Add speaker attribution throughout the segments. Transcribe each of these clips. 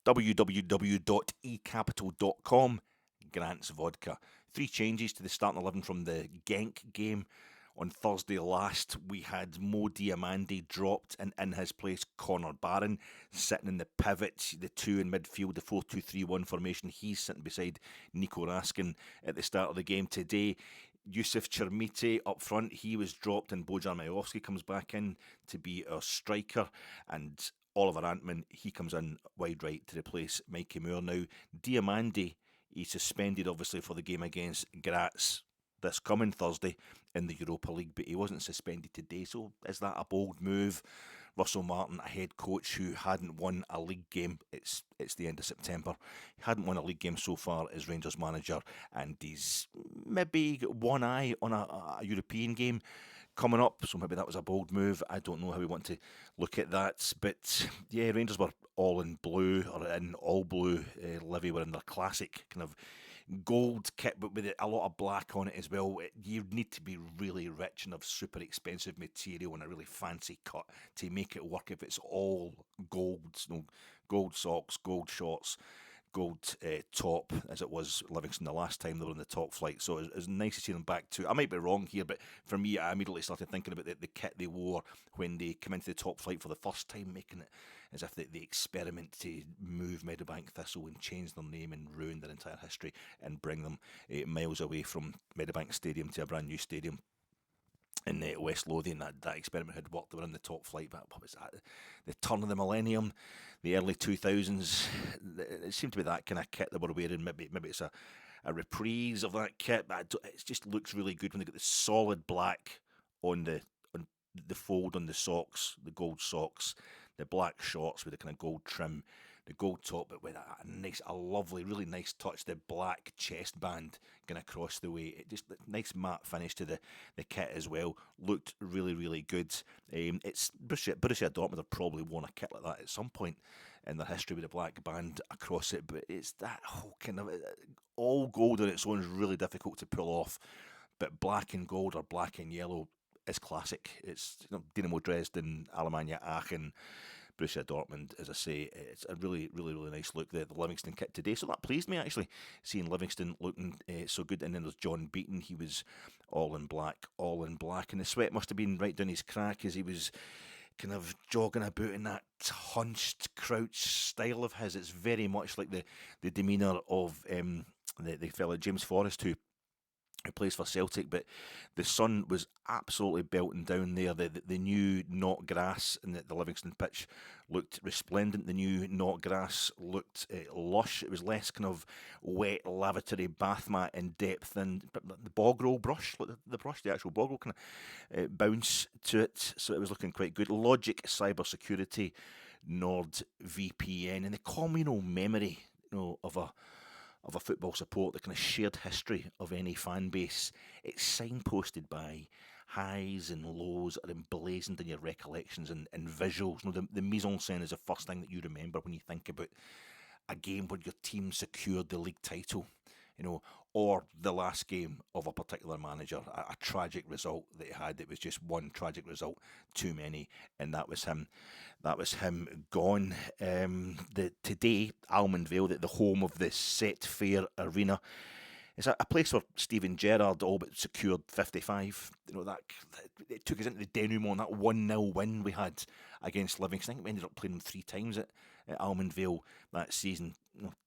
Speaker 1: www.ecapital.com. Grant's Vodka. 3 changes to the starting 11 from the Genk game. On Thursday last, we had Mo Diamande dropped, and in his place, Connor Barron sitting in the pivot, the 2 in midfield, the 4-2-3-1 formation. He's sitting beside Nico Raskin at the start of the game today. Yusuf Chermite up front, he was dropped, and Bojan Majowski comes back in to be our striker, and Oliver Antman, he comes in wide right to replace Mikey Moore. Now, Diamande, he's suspended obviously for the game against Graz this coming Thursday in the Europa League, but he wasn't suspended today. So is that a bold move? Russell Martin, a head coach who hadn't won a league game, it's the end of September, he hadn't won a league game so far as Rangers manager, and he's maybe got one eye on a European game coming up, so maybe that was a bold move. I don't know how we want to look at that, but yeah, Rangers were all in blue, or in all blue. Livi were in their classic kind of gold kit, but with a lot of black on it as well. You need to be really rich and have super expensive material and a really fancy cut to make it work if it's all gold. Gold socks, gold shorts, gold top, as it was Livingston the last time they were in the top flight. So it's nice to see them back to. I might be wrong here, but for me, I immediately started thinking about the kit they wore when they came into the top flight for the first time, making it as if they experiment to move Meadowbank Thistle and change their name and ruin their entire history and bring them miles away from Meadowbank Stadium to a brand new stadium in West Lothian. That experiment had worked. They were in the top flight, but what was that? The turn of the millennium, the early 2000s. It seemed to be that kind of kit they were wearing. Maybe it's a reprise of that kit, but it just looks really good when they got the solid black on the fold on the socks, the gold socks, the black shorts with the kind of gold trim, the gold top, but with a lovely, really nice touch, the black chest band going across the way. It just nice matte finish to the kit as well. Looked really, really good. It's Borussia Dortmund have probably worn a kit like that at some point in their history with a black band across it, but it's that whole kind of all gold on its own is really difficult to pull off. But black and gold or black and yellow is classic. It's Dynamo Dresden, Alemannia Aachen, Borussia Dortmund. As I say, it's a really, really, really nice look, the Livingston kit today. So that pleased me, actually, seeing Livingston looking so good. And then there's John Beaton. He was all in black. And the sweat must have been right down his crack as he was kind of jogging about in that hunched, crouched style of his. It's very much like the demeanour of the fella James Forrest, who plays for Celtic, but the sun was absolutely belting down there. The new knot grass in the Livingston pitch looked resplendent. The new knot grass looked lush. It was less kind of wet lavatory bath mat in depth, and the bog roll brush, the actual bog roll kind of bounce to it. So it was looking quite good. Logic cybersecurity, NordVPN, and the communal memory, of a football support, the kind of shared history of any fan base. It's signposted by highs and lows that are emblazoned in your recollections and visuals. The mise en scène is the first thing that you remember when you think about a game where your team secured the league title, or the last game of a particular manager, a tragic result that he had. It was just one tragic result too many, and that was him. That was him gone. Today, Almondvale, the home of the Set Fair Arena, is a place where Steven Gerrard all but secured 55. That it took us into the denouement, that 1-0 win we had against Livingston. I think we ended up playing them 3 times at Almondvale that season.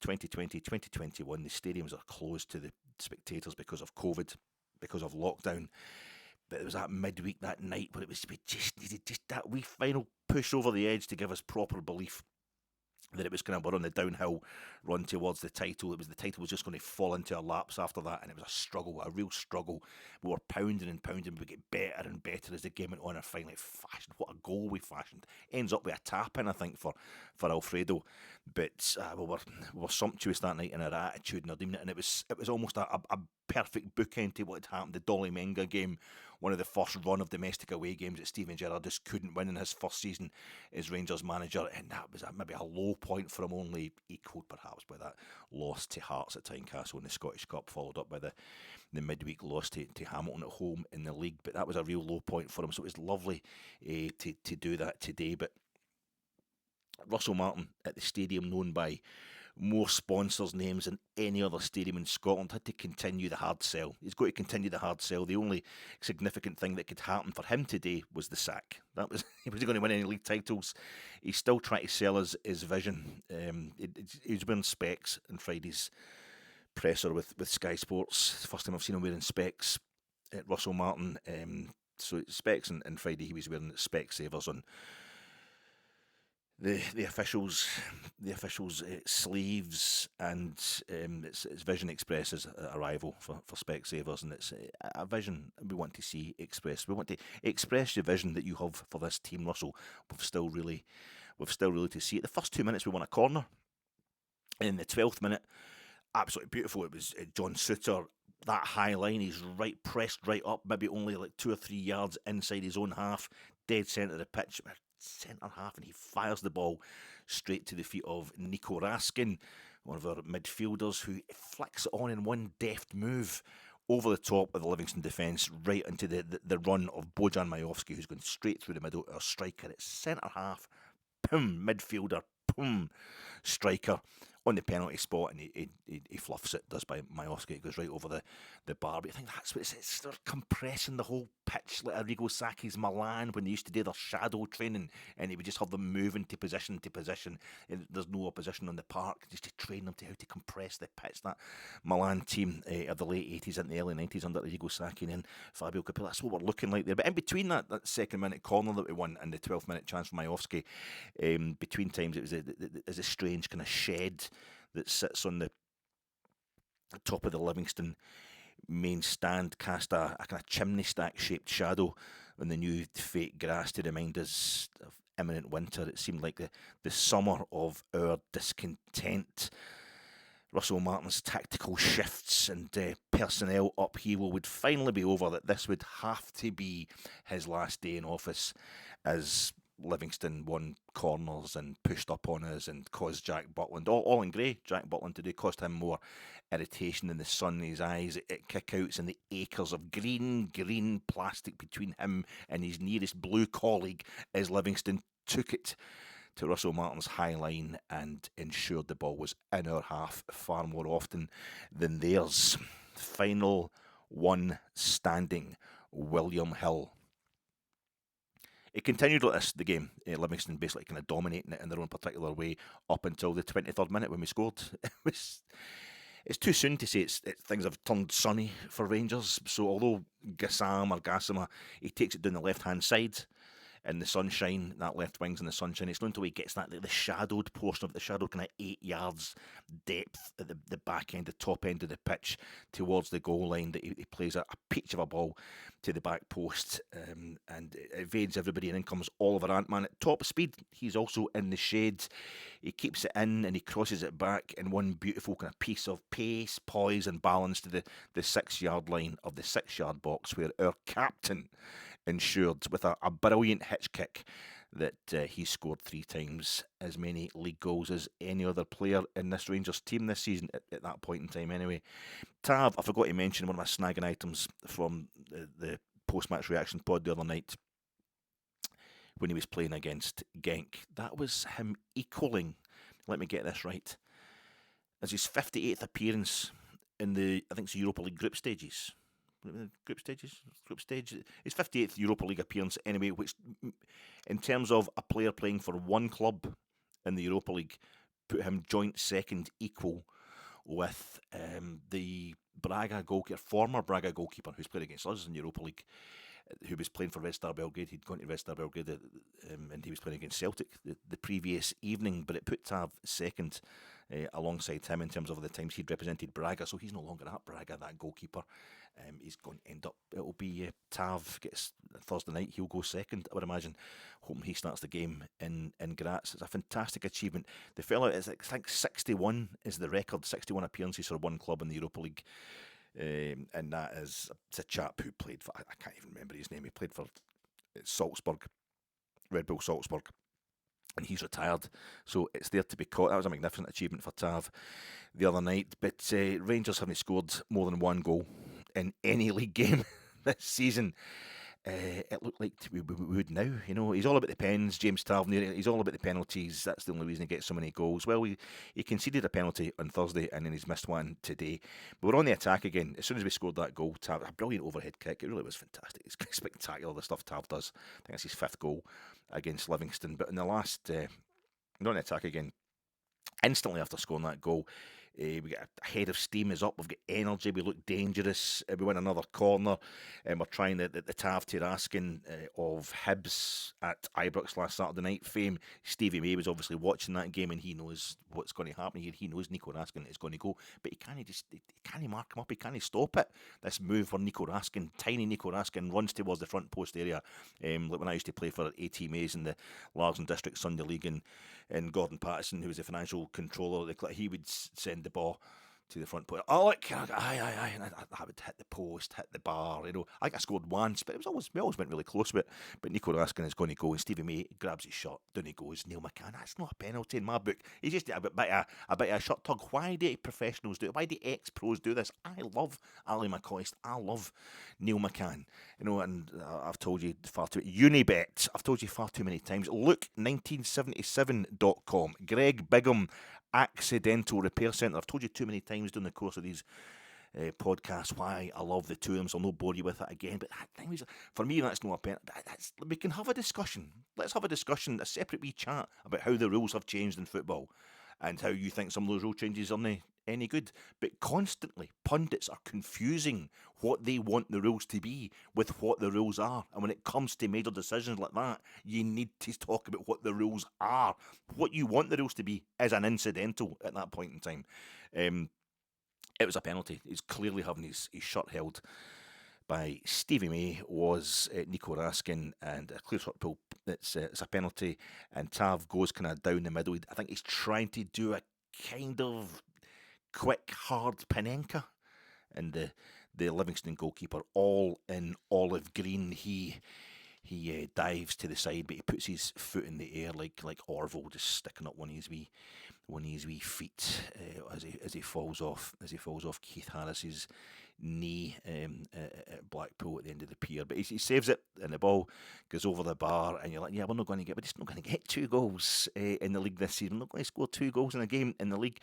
Speaker 1: 2020, 2021, the stadiums are closed to the spectators because of COVID, because of lockdown. But it was that midweek, that night, where we just needed just that wee final push over the edge to give us proper belief that it was kind of, we're on the downhill run towards the title. The title was just going to fall into our laps after that, and it was a struggle, a real struggle. We were pounding and pounding, we get better and better as the game went on, and finally fashioned. What a goal we fashioned. Ends up with a tap-in, I think, for Alfredo. But we were sumptuous that night in our attitude and our demeanour, and it was almost a perfect bookend to what had happened. The Dolly Menga game, one of the first run of domestic away games that Steven Gerrard just couldn't win in his first season as Rangers manager, and that was maybe a low point for him, only equalled perhaps by that loss to Hearts at Tynecastle in the Scottish Cup, followed up by the midweek loss to Hamilton at home in the league. But that was a real low point for him, so it was lovely to do that today. But Russell Martin at the stadium known by more sponsors' names than any other stadium in Scotland had to continue the hard sell. He's got to continue the hard sell. The only significant thing that could happen for him today was the sack. That was he wasn't going to win any league titles. He's still trying to sell his vision. He was wearing specs in Friday's presser with Sky Sports. First time I've seen him wearing specs at Russell Martin. So specs and Friday he was wearing spec savers on the officials sleeves, and it's Vision Express's arrival for Specsavers, and it's a vision we want to see expressed. We want to express the vision that you have for this team, Russell. We've still really to see it. The first 2 minutes we won a corner. In the 12th minute, absolutely beautiful. It was John Suter. That high line, he's pressed right up, maybe only like 2 or 3 yards inside his own half, dead centre of the pitch, centre half, and he fires the ball straight to the feet of Nico Raskin, one of our midfielders, who flicks it on in one deft move over the top of the Livingston defence, right into the run of Bojan Majowski, who's going straight through the middle. Our striker at centre half, boom, midfielder, boom, striker on the penalty spot, and he fluffs it, does by Majowski. It goes right over the bar. But I think that's what it's they're compressing the whole pitch like Arrigo Sacchi's Milan when they used to do their shadow training, and he would just have them moving to position. And there's no opposition on the park, just to train them to how to compress the pitch. That Milan team of the late 80s and the early 90s under Arrigo Sacchi and then Fabio Capello, that's what we're looking like there. But in between that second minute corner that we won and the 12th minute chance for Majowski, between times it was a strange kind of shed that sits on the top of the Livingston main stand, cast a kind of chimney stack shaped shadow on the new fake grass to remind us of imminent winter. It seemed like the summer of our discontent. Russell Martin's tactical shifts and personnel upheaval would finally be over, that this would have to be his last day in office, as Livingston won corners and pushed up on us and caused Jack Butland, all in grey, Jack Butland today, cost him more irritation than the sun in his eyes at kickouts and the acres of green plastic between him and his nearest blue colleague as Livingston took it to Russell Martin's high line and ensured the ball was in our half far more often than theirs. Final one standing, William Hill. It continued like this, the game. Livingston basically kind of dominating it in their own particular way up until the 23rd minute when we scored. It's too soon to say things have turned sunny for Rangers. So although Gassama, he takes it down the left-hand side in the sunshine, that left wing's in the sunshine, it's not until he gets that the shadowed portion of the shadow, kind of 8 yards depth at the back end, the top end of the pitch towards the goal line, that he plays a peach of a ball to the back post, and it evades everybody, and in comes Oliver Antman at top speed. He's also in the shade. He keeps it in and he crosses it back in one beautiful kind of piece of pace, poise and balance to the 6 yard line of the 6 yard box, where our captain ensured with a brilliant hitch kick that he scored 3 times as many league goals as any other player in this Rangers team this season at that point in time anyway. Tav, I forgot to mention one of my snagging items from the post-match reaction pod the other night when he was playing against Genk. That was him equalling, let me get this right, as his 58th appearance in the, I think it's Europa League group stages. Group stage. His 58th Europa League appearance anyway, which in terms of a player playing for one club in the Europa League put him joint second, equal with the former Braga goalkeeper who's played against us in Europa League, who was playing for Red Star Belgrade. He'd gone to Red Star Belgrade and he was playing against Celtic the previous evening, but it put Tav second alongside him in terms of the times he'd represented Braga. So he's no longer at Braga, that goalkeeper. He's going to end up, it'll be Tav gets Thursday night, he'll go second, I would imagine, hoping he starts the game in Graz. It's a fantastic achievement. The fella is, I think 61 is the record, 61 appearances for one club in the Europa League. And that is, it's a chap who played for, I can't even remember his name, he played for Salzburg, Red Bull Salzburg, and he's retired, so it's there to be caught. That was a magnificent achievement for Tav the other night. But Rangers haven't scored more than one goal in any league game this season, it looked like we would now. He's all about the pens, James Tavernier. He's all about the penalties. That's the only reason he gets so many goals. Well, he conceded a penalty on Thursday, and then he's missed one today. But we're on the attack again. As soon as we scored that goal, Tav, a brilliant overhead kick. It really was fantastic. It's spectacular, the stuff Tav does. I think that's his 5th goal against Livingston. But in the last, we're on the attack again. Instantly after scoring that goal, we get a head of steam is up. We've got energy. We look dangerous. We win another corner, and we're trying the Tav Tiraskin of Hibs at Ibrox last Saturday night fame. Stevie May was obviously watching that game, and he knows what's going to happen here. He knows Nico Raskin is going to go, but he can't mark him up. He can't stop it. This move where tiny Nico Raskin, runs towards the front post area, like when I used to play for AT Mise in the Larsen District Sunday League, and Gordon Patterson, who was the financial controller, he would send the ball to the front post. Oh, look, aye, and I would hit the post, hit the bar. I think I scored once, but we always went really close with it. But Nico Raskin is going to go, and Stevie May grabs his shot. Down he goes. Neil McCann. That's not a penalty in my book. He's just a bit of a shot tug. Why do professionals do it? Why do ex-pros do this? I love Ali McCoist. I love Neil McCann. And I've told you far too. Unibet. I've told you far too many times. Look1977.com. Greg Bigham. Accidental Repair Centre. I've told you too many times during the course of these podcasts why I love the two of them, so I'll not bore you with it again. But for me, that's not a pen. We can have a discussion. Let's have a discussion, a separate wee chat about how the rules have changed in football and how you think some of those rule changes aren't any good. But constantly, pundits are confusing what they want the rules to be with what the rules are. And when it comes to major decisions like that, you need to talk about what the rules are. What you want the rules to be is an incidental at that point in time. It was a penalty. He's clearly having his shirt held by Stevie May, was Nico Raskin, and a clear shot pull. It's a penalty, and Tav goes kind of down the middle. I think he's trying to do a kind of quick, hard Panenka, and the Livingston goalkeeper, all in olive green, he dives to the side, but he puts his foot in the air like Orville, just sticking up one of his wee feet as he falls off Keith Harris's knee at Blackpool at the end of the pier. But he saves it, and the ball goes over the bar, and you're like, yeah, we're just not going to get 2 goals in the league this season. We're not going to score 2 goals in a game in the league.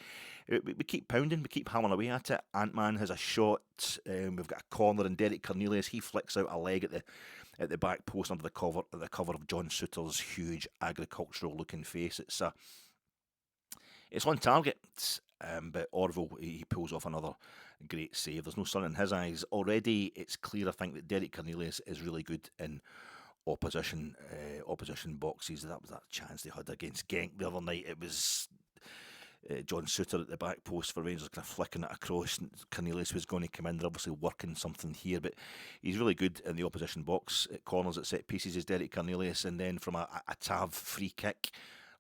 Speaker 1: We keep pounding, we keep hammering away at it. Ant-Man has a shot. We've got a corner, and Derek Cornelius, he flicks out a leg at the back post under the cover of John Souttar's huge agricultural looking face. It's on target, but Orville, he pulls off another great save. There's no sun in his eyes. Already, it's clear, I think, that Derek Cornelius is really good in opposition boxes. That was that chance they had against Genk the other night. It was John Souttar at the back post for Rangers, kind of flicking it across. Cornelius was going to come in. They're obviously working something here, but he's really good in the opposition box. At corners, at set pieces, is Derek Cornelius, and then from a Tav free kick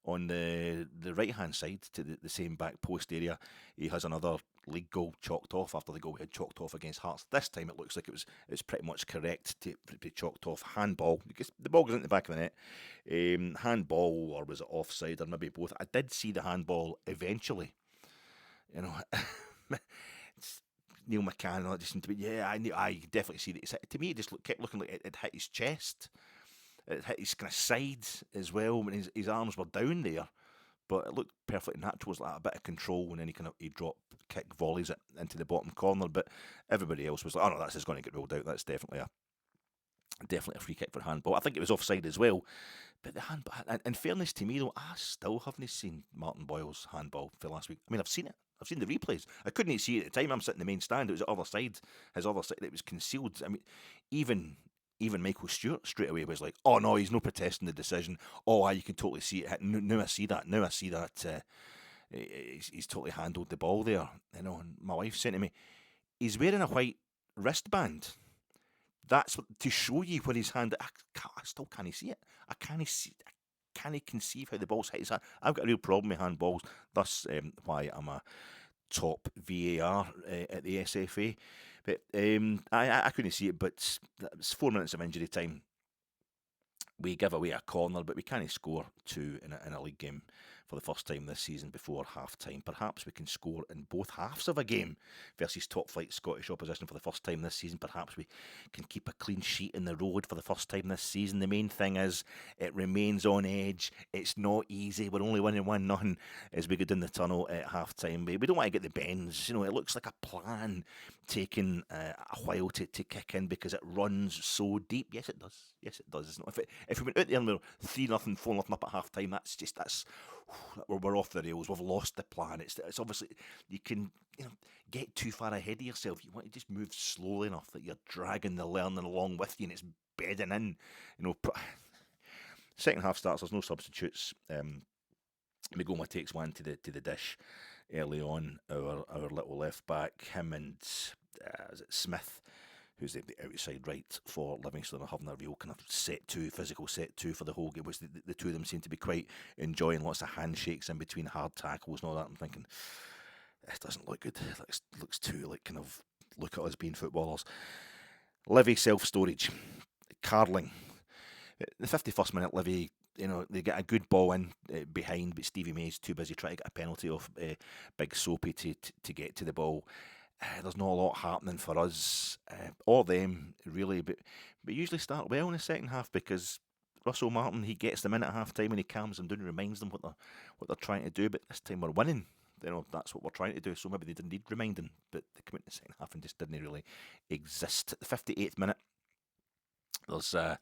Speaker 1: on the right hand side to the same back post area, he has another league goal chalked off after the goal he had chalked off against Hearts. This time it looks like it was pretty much correct to be chalked off. Handball, because the ball goes into the back of the net. Handball, or was it offside, or maybe both? I did see the handball eventually. It's Neil McCann, just seemed to be, yeah, I definitely see that. To me, it just kept looking like it hit his chest. It hit his kind of sides as well when his arms were down there, but it looked perfectly natural. It was like a bit of control, and then he drop kick volleys it into the bottom corner. But everybody else was like, oh no, that's just going to get ruled out. That's definitely a free kick for handball. I think it was offside as well. But the handball, in fairness to me though, I still haven't seen Martin Boyle's handball for last week. I mean, I've seen it. I've seen the replays. I couldn't see it at the time. I'm sitting in the main stand. It was the other side. His other side. It was concealed. I mean, even Michael Stewart straight away was like, oh no, he's no protesting the decision. Oh, you can totally see it. Now I see that. He's totally handled the ball there. And my wife said to me, he's wearing a white wristband. That's to show you where his hand. I still can't see it. I can't conceive how the ball's hit his hand. I've got a real problem with handballs. Thus, why I'm a top VAR at the SFA. But I couldn't see it. But it was 4 minutes of injury time. We give away a corner, but we can't score 2 in a league game for the first time this season before half-time. Perhaps we can score in both halves of a game versus top-flight Scottish opposition for the first time this season. Perhaps we can keep a clean sheet in the road for the first time this season. The main thing is it remains on edge. It's not easy. We're only winning 1-0 as we go down the tunnel at half-time. We don't want to get the bends. It looks like a plan taking a while to kick in because it runs so deep. Yes, it does. Yes, it does. If we went out there and we're 3-0, 4-0 up at half-time, that's we're off the rails. We've lost the plan. It's obviously you can get too far ahead of yourself. You want to just move slowly enough that you're dragging the learning along with you and it's bedding in. Second half starts. There's no substitutes. Magoma takes one to the dish early on. Our little left back, him and is it Smith, who's the outside right for Livingston, are having a real kind of physical set two for the whole game, which the two of them seem to be quite enjoying. Lots of handshakes in between hard tackles and all that. I'm thinking, this doesn't look good. It looks too like kind of look at us being footballers. Livi self-storage, carling. The 51st minute, Livi, they get a good ball in behind, but Stevie May's too busy trying to get a penalty off Big Soapy to get to the ball. There's not a lot happening for us or them, really, but usually start well in the second half because Russell Martin, he gets them in at half time and he calms them down and reminds them what they're trying to do. But this time we're winning. That's what we're trying to do. So maybe they didn't need reminding, but they come out in the second half and just didn't really exist. The 58th minute, there's a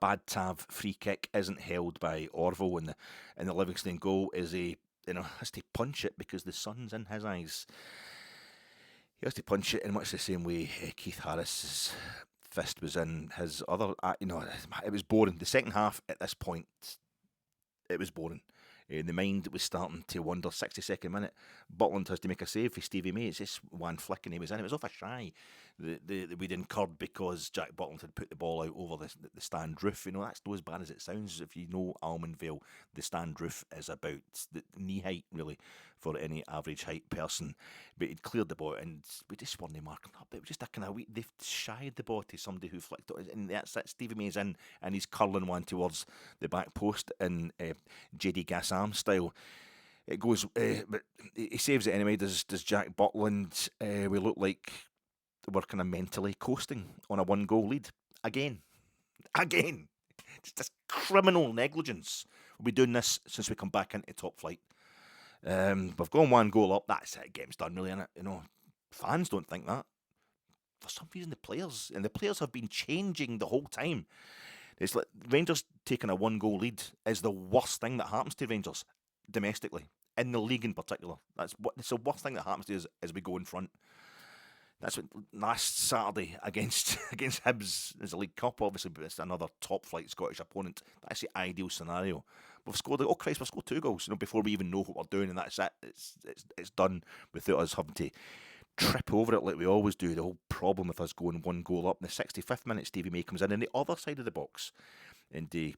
Speaker 1: bad Tav free kick, isn't held by Orville, and the Livingston goal is has to punch it because the sun's in his eyes. He has to punch it in much the same way Keith Harris's fist was in his other. It was boring. The second half at this point, it was boring. The mind was starting to wander. 62nd minute, Butland has to make a save for Stevie May. It's just one flick and he was in. It was off a shy that we'd incurred because Jack Butland had put the ball out over the stand roof. That's not as bad as it sounds. If you know Almondvale, the stand roof is about the knee height, really, for any average height person. But he'd cleared the ball and we just weren't marking up. It was just a kind of they've shied the ball to somebody who flicked it. And that's it. Stevie May's in and he's curling one towards the back post in JD Gassam style. It goes, but he saves it anyway. Does Jack Butland? We look like we're kind of mentally coasting on a 1-goal lead again. Just this criminal negligence. We'll be doing this since we come back into top flight. We've gone 1 goal up. That's it. Game's done, really, innit? Fans don't think that. For some reason, the players have been changing the whole time. It's like Rangers taking a 1-goal lead is the worst thing that happens to Rangers domestically, in the league in particular. It's the worst thing that happens to us as we go in front. That's what last Saturday against Hibs is a League Cup, obviously, but it's another top flight Scottish opponent. That's the ideal scenario. We've scored 2 goals, before we even know what we're doing, and that's it. It's done without us having to trip over it like we always do. The whole problem with us going 1 goal up. In the 65th minute, Stevie May comes in on the other side of the box, and he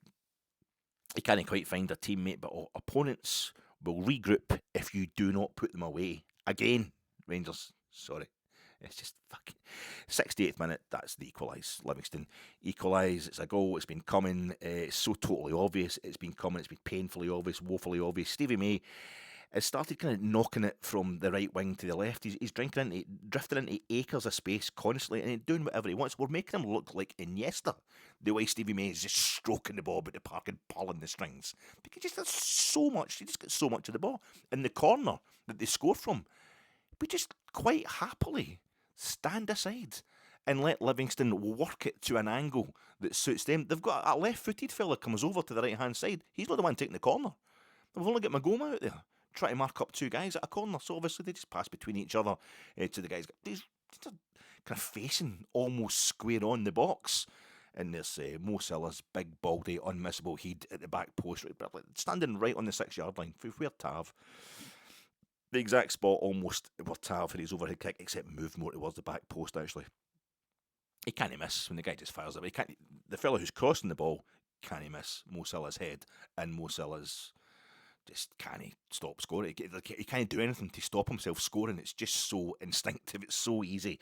Speaker 1: can't quite find a teammate, but opponents will regroup if you do not put them away. Again, Rangers, sorry. It's just fucking 68th minute, that's the equalise. Livingston equalise. It's a goal. It's been coming. It's so totally obvious. It's been coming. It's been painfully obvious, woefully obvious. Stevie May has started kind of knocking it from the right wing to the left. He's drifting into acres of space constantly and doing whatever he wants. We're making him look like Iniesta, the way Stevie May is just stroking the ball about the park and pulling the strings. Because he just gets so much of the ball. In the corner that they score from, we just quite happily stand aside and let Livingston work it to an angle that suits them. They've got a left-footed fella comes over to the right-hand side. He's not the one taking the corner. We've only got Magoma out there trying to mark up 2 guys at a corner. So obviously they just pass between each other to the guys. These kind of facing almost square on the box. And there's Mo Salah's big, baldy, unmissable head at the back post, standing right on the 6-yard line. Where Tav, the exact spot almost where Tav had his overhead kick, except moved more towards the back post, actually. He can't miss when the guy just fires it. The fellow who's crossing the ball can't miss Mo Salah's head, and Mo Salah's just can't stop scoring. He can't do anything to stop himself scoring. It's just so instinctive. It's so easy.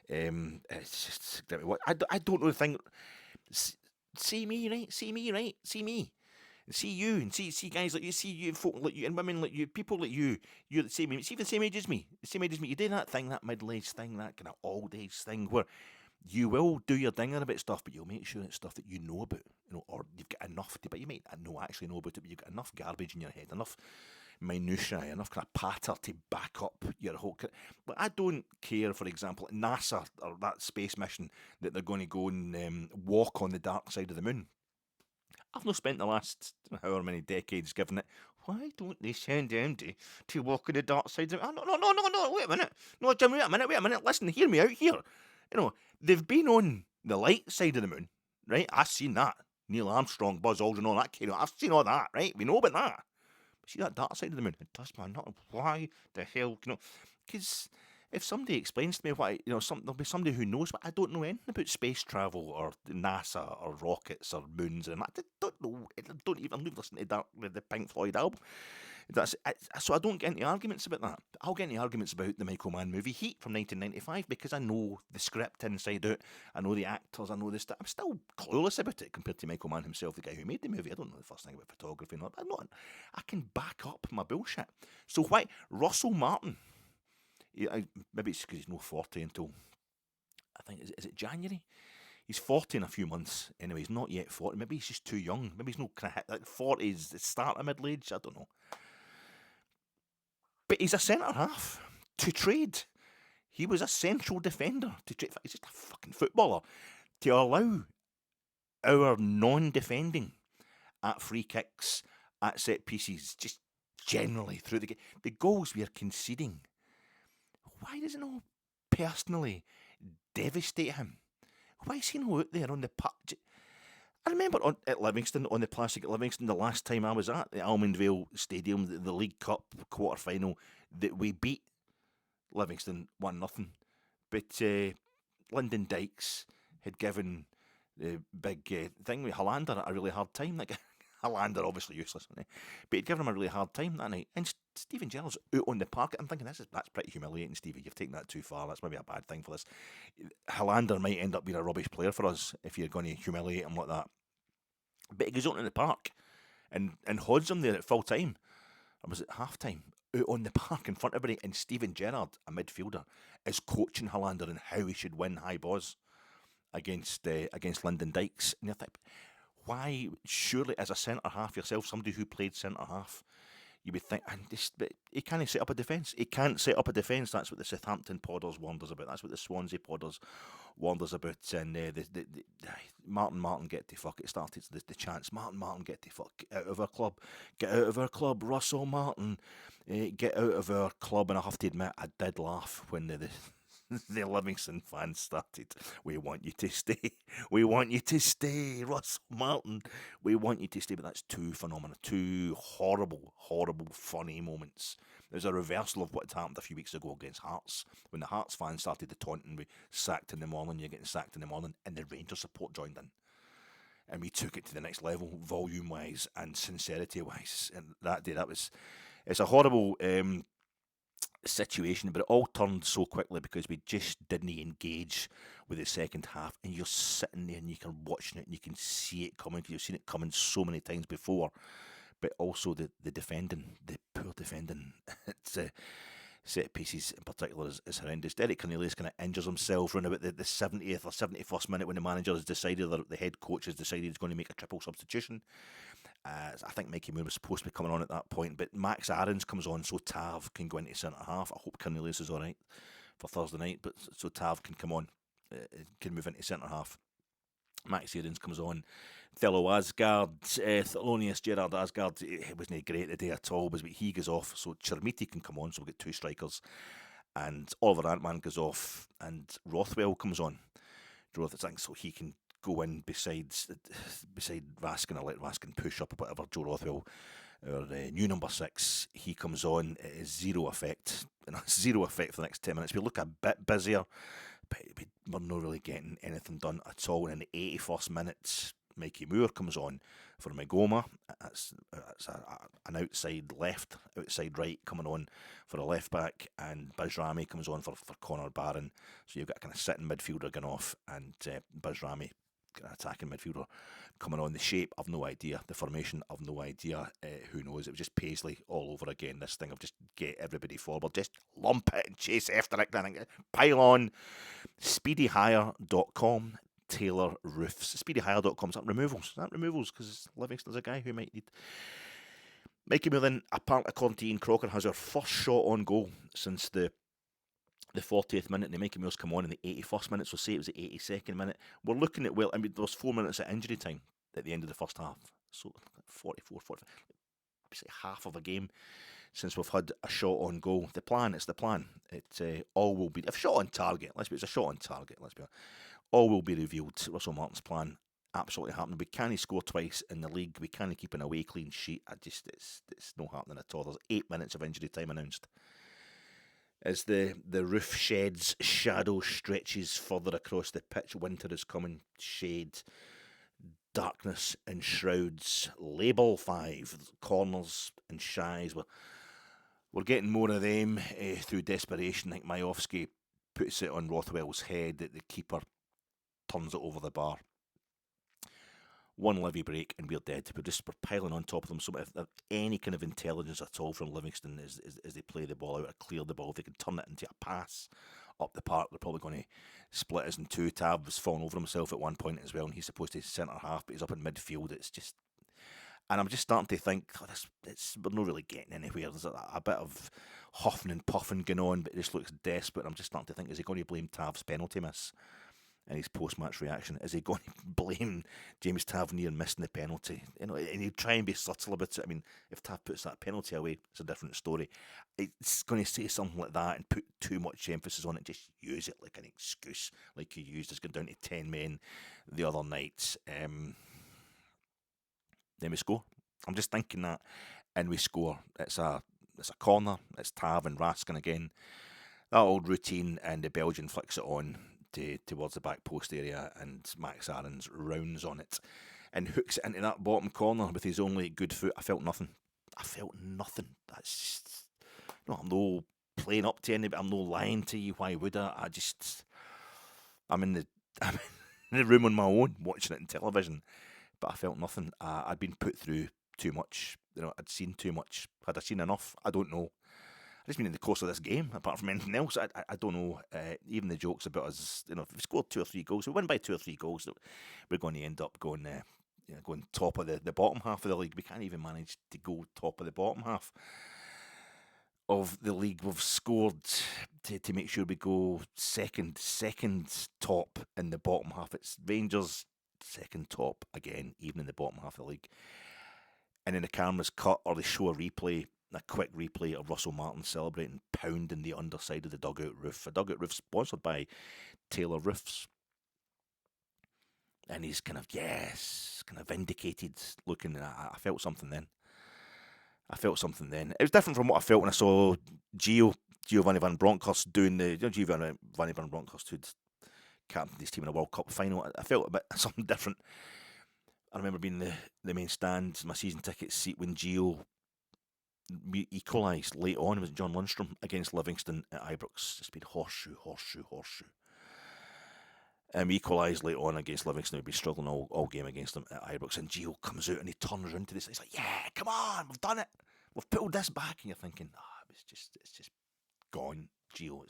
Speaker 1: It's just I don't know the thing. See me, right? See me. See you and see guys like you, see you folk like you and women like you, people like you. You're the same. It's even the same age as me. The same age as me. You do that thing, that middle-aged thing, that kind of old-age thing where you will do your dinger about stuff, but you'll make sure it's stuff that you know about, or you've got enough to, but you might not actually know about it, but you've got enough garbage in your head, enough minutiae, enough kind of patter to back up your whole. But I don't care, for example, NASA or that space mission that they're going to go and walk on the dark side of the moon. I've not spent the last however many decades giving it. Why don't they send them to walk on the dark side of the moon? No, wait a minute. No, Jim, wait a minute. Listen, hear me out here. They've been on the light side of the moon, right? I've seen that. Neil Armstrong, Buzz Aldrin, all that kind of. I've seen all that, right? We know about that. But see that dark side of the moon? It does, man. Not why the hell, because if somebody explains to me why, there'll be somebody who knows, but I don't know anything about space travel or NASA or rockets or moons, and I don't know. I don't even listen to the Pink Floyd album. So I don't get into arguments about that. I'll get into arguments about the Michael Mann movie Heat from 1995 because I know the script inside out. I know the actors. I know the stuff. I'm still clueless about it compared to Michael Mann himself, the guy who made the movie. I don't know the first thing about photography and all that. I can back up my bullshit. So why Russell Martin? Maybe it's because he's not 40 until, I think, is it January? He's 40 in a few months. Anyway, he's not yet 40. Maybe he's just too young. Maybe he's not kind of hit, like 40 is the start of middle age. I don't know. But he's a centre-half to trade. He was a central defender to trade. He's just a fucking footballer. To allow our non-defending at free kicks, at set pieces, just generally through the game, the goals we are conceding, why does it not personally devastate him? Why is he not out there on the pitch? I remember at Livingston, on the plastic at Livingston, the last time I was at the Almondvale Stadium, the League Cup quarter-final, that we beat Livingston 1-0. But Lyndon Dykes had given the big thing with Hollander a really hard time. Like, Hollander, obviously useless, isn't he? But he'd given him a really hard time that night. And Steven Gerrard's out on the park. I'm thinking, that's pretty humiliating, Stevie. You've taken that too far. That's maybe a bad thing for this. Hollander might end up being a rubbish player for us if you're going to humiliate him like that. But he goes out in the park and hods him there at full time. Or was it half time? Out on the park in front of everybody. And Steven Gerrard, a midfielder, is coaching Hollander on how he should win high balls against Lyndon Dykes. And you think, why, surely as a centre-half yourself, somebody who played centre-half, you would think, but he can't set up a defence. He can't set up a defence. That's what the Southampton podders warned us about. That's what the Swansea podders warned us about. And the Martin, get the fuck. It started the chants, Martin, get the fuck out of our club. Get out of our club, Russell Martin. Get out of our club. And I have to admit, I did laugh when the Livingston fans started. We want you to stay. We want you to stay, Russell Martin. We want you to stay. But that's two phenomena, two horrible, funny moments. There's a reversal of what had happened a few weeks ago against Hearts, when the Hearts fans started to taunt and we sacked in the morning, you're getting sacked in the morning, and the Rangers support joined in. And we took it to the next level, volume-wise and sincerity-wise. And that day, it's a horrible situation, but it all turned so quickly because we just didn't engage with the second half, and you're sitting there and you can watching it and you can see it coming because you've seen it coming so many times before. But also the defending, the poor defending, it's set pieces in particular is horrendous. Derek Cornelius kind of injures himself around about the 70th or 71st minute when the manager has decided, or the head coach has decided he's going to make a triple substitution. I think Mikey Moore was supposed to be coming on at that point, but Max Aarons comes on so Tav can go into centre-half. I hope Cornelius is all right for Thursday night, but so Tav can come on, can move into centre-half. Max Aarons comes on. Fellow Asgard, Thelonious Gerard Asgard, he wasn't great today at all, but he goes off, so Chermiti can come on, so we'll get two strikers. And Oliver Antman goes off, and Rothwell comes on. So he can go in beside Raskin, or let Raskin push up or whatever. Joe Rothwell, our new number 6, he comes on. It is zero effect for the next 10 minutes. We look a bit busier, but we're not really getting anything done at all. And in the 81st minute, Mikey Moore comes on for Magoma. That's an outside right coming on for a left back, and Bajrami comes on for Connor Barron. So you've got a kind of sitting midfielder going off, and Bajrami attacking midfielder coming on. The shape, I've no idea. The formation, I've no idea. Who knows? It was just Paisley all over again. This thing of just get everybody forward, just lump it and chase after it. I think pile on. SpeedyHire.com. Taylor Roofs. SpeedyHire.com. Is that removals? Is that removals? Because Livingston's a guy who might need. Mikey Millen, apparently according to Ian Crocker, has our first shot on goal since the 40th minute, and they make Mills come on in the 81st minute, so say it was the 82nd minute. We're looking at, well, I mean, there was 4 minutes of injury time at the end of the first half, so 44, 45, say half of a game since we've had a shot on goal. It's the plan. It all will be, if shot on target, it's a shot on target, let's be honest. All will be revealed. Russell Martin's plan absolutely happening. We can't score twice in the league. We can't keep an away clean sheet. It's not happening at all. There's 8 minutes of injury time announced. As the roof sheds, shadow stretches further across the pitch. Winter is coming. Shade, darkness enshrouds. Label 5, corners and shies. We're getting more of them through desperation. I think Majowski puts it on Rothwell's head that the keeper turns it over the bar. One Livi break and we're dead. We're piling on top of them. So if any kind of intelligence at all from Livingston as they play the ball out or clear the ball, if they can turn it into a pass up the park, they're probably going to split us in two. Tab was falling over himself at one point as well, and he's supposed to be centre half, but he's up in midfield. It's just, and I'm just starting to think, we're not really getting anywhere. There's a bit of huffing and puffing going on, but it just looks desperate. I'm just starting to think, is he going to blame Tav's penalty miss? In his post-match reaction, is he going to blame James Tavernier missing the penalty? And he'll try and be subtle about it. I mean, if Tav puts that penalty away, it's a different story. It's going to say something like that and put too much emphasis on it. Just use it like an excuse, like he used us going down to 10 men the other night. Then we score. I'm just thinking that, and we score. It's a corner. It's Tav and Raskin again. That old routine, and the Belgian flicks it on towards the back post area, and Max Aarons rounds on it and hooks it into that bottom corner with his only good foot. I felt nothing. That's just, I'm no playing up to anybody. I'm no lying to you. Why would I? I'm in the room on my own watching it on television, but I felt nothing. I'd been put through too much. I'd seen too much. Had I seen enough? I don't know. I just mean in the course of this game, apart from anything else, I don't know. Even the jokes about us, if we scored 2 or 3 goals, we win by 2 or 3 goals, we're going to end up going top of the bottom half of the league. We can't even manage to go top of the bottom half of the league. We've scored to make sure we go second top in the bottom half. It's Rangers second top again, even in the bottom half of the league. And then the cameras cut or they show a quick replay of Russell Martin celebrating, pounding the underside of the dugout roof. A dugout roof sponsored by Taylor Roofs. And he's kind of vindicated looking. I felt something then. It was different from what I felt when I saw Giovanni Van Bronckhorst doing Giovanni Van Bronckhorst, who'd captained his team in a World Cup final. I felt a bit something different. I remember being the main stand, my season ticket seat when Gio equalised late on. It was John Lundstrom against Livingston at Ibrox. It's been horseshoe. Equalised late on against Livingston. We'd been struggling all game against them at Ibrox. And Gio comes out and he turns around to this. He's like, yeah, come on, we've done it. We've pulled this back. And you're thinking, it's just gone, Gio.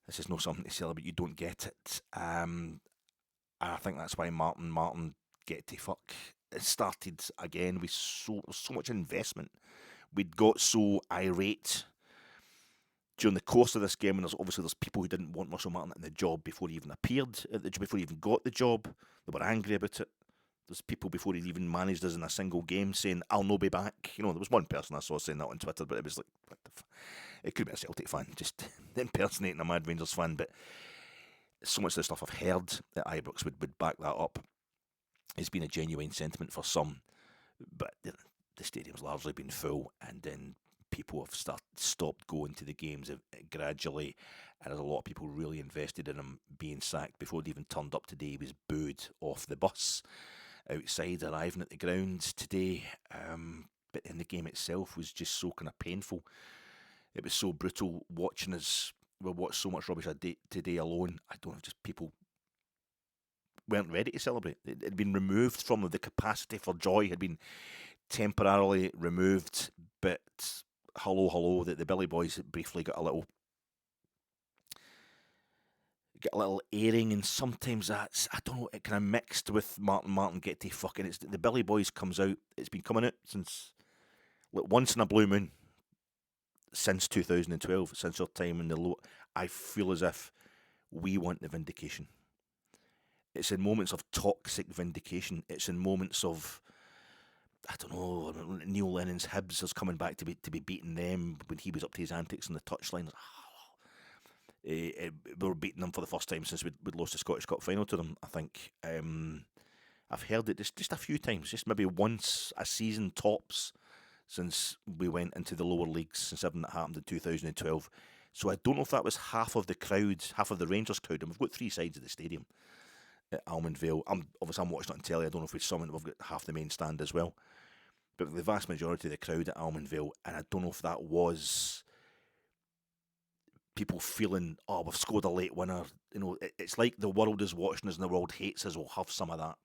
Speaker 1: This is not something to celebrate. You don't get it. And I think that's why Martin get to fuck. It started again with so much investment. We'd got so irate during the course of this game, and there's people who didn't want Russell Martin in the job before he even appeared, before he even got the job. They were angry about it. There's people before he even managed us in a single game saying, I'll no be back. There was one person I saw saying that on Twitter, but it was like, it could be a Celtic fan, just impersonating a Mad Rangers fan, but so much of the stuff I've heard at Ibrox would back that up. It's been a genuine sentiment for some, but the stadium's largely been full, and then people have stopped going to the games gradually, and there's a lot of people really invested in him being sacked. Before he even turned up today, he was booed off the bus outside, arriving at the ground today. But then the game itself was just so kind of painful. It was so brutal watching us. We watched so much rubbish today alone. I don't know, just people weren't ready to celebrate. It had been removed from them. The capacity for joy had been temporarily removed. But hello, the Billy Boys briefly got a little airing, and sometimes that's, I don't know, it kind of mixed with Martin get to fucking, it's the Billy Boys comes out, it's been coming out since, once in a blue moon, since 2012, since our time in the low. I feel as if we want the vindication. It's in moments of toxic vindication. It's in moments of, I don't know, Neil Lennon's Hibs is coming back to be beating them when he was up to his antics on the touchline. We were beating them for the first time since we'd lost the Scottish Cup final to them, I think. I've heard it just a few times, just maybe once a season tops, since we went into the lower leagues, since everything that happened in 2012. So I don't know if that was half of the crowd, half of the Rangers crowd, and we've got three sides of the stadium at Almondvale. I'm watching it on telly, I don't know if we saw it, we've got half the main stand as well. But the vast majority of the crowd at Almondvale, and I don't know if that was people feeling, oh, we've scored a late winner. You know, it's like the world is watching us and the world hates us. We'll have some of that.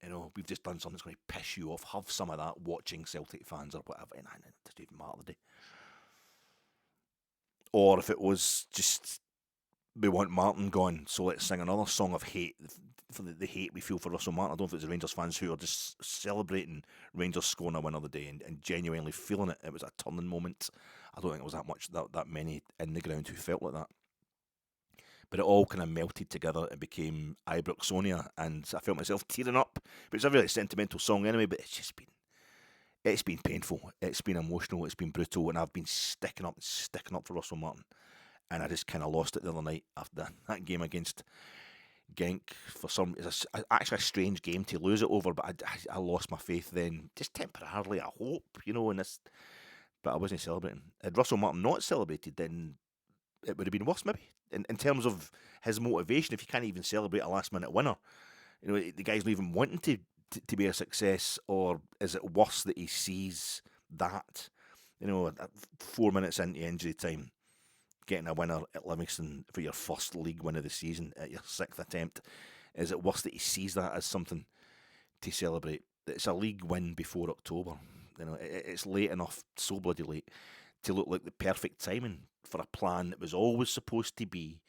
Speaker 1: You know, we've just done something that's going to piss you off. Have some of that watching Celtic fans or whatever. And it doesn't even matter the day. Or if it was just, we want Martin gone, so let's sing another song of hate for the hate we feel for Russell Martin. I don't know if it's the Rangers fans who are just celebrating Rangers scoring a win of the day and genuinely feeling it. It was a turning moment. I don't think it was that many in the ground who felt like that. But it all kind of melted together and became Ibroxonia, and I felt myself tearing up. But it's a really sentimental song anyway, but it's been painful. It's been emotional. It's been brutal, and I've been sticking up for Russell Martin. And I just kind of lost it the other night after that game against Genk. It's actually a strange game to lose it over, but I lost my faith then, just temporarily, I hope, you know, in this. But I wasn't celebrating. Had Russell Martin not celebrated, then it would have been worse, maybe. In terms of his motivation, if you can't even celebrate a last-minute winner, you know, the guy's not even wanting to be a success, or is it worse that he sees that, you know, 4 minutes into injury time, getting a winner at Livingston for your first league win of the season at your sixth attempt, is it worse that he sees that as something to celebrate? It's a league win before October. You know, it's late enough, so bloody late, to look like the perfect timing for a plan that was always supposed to be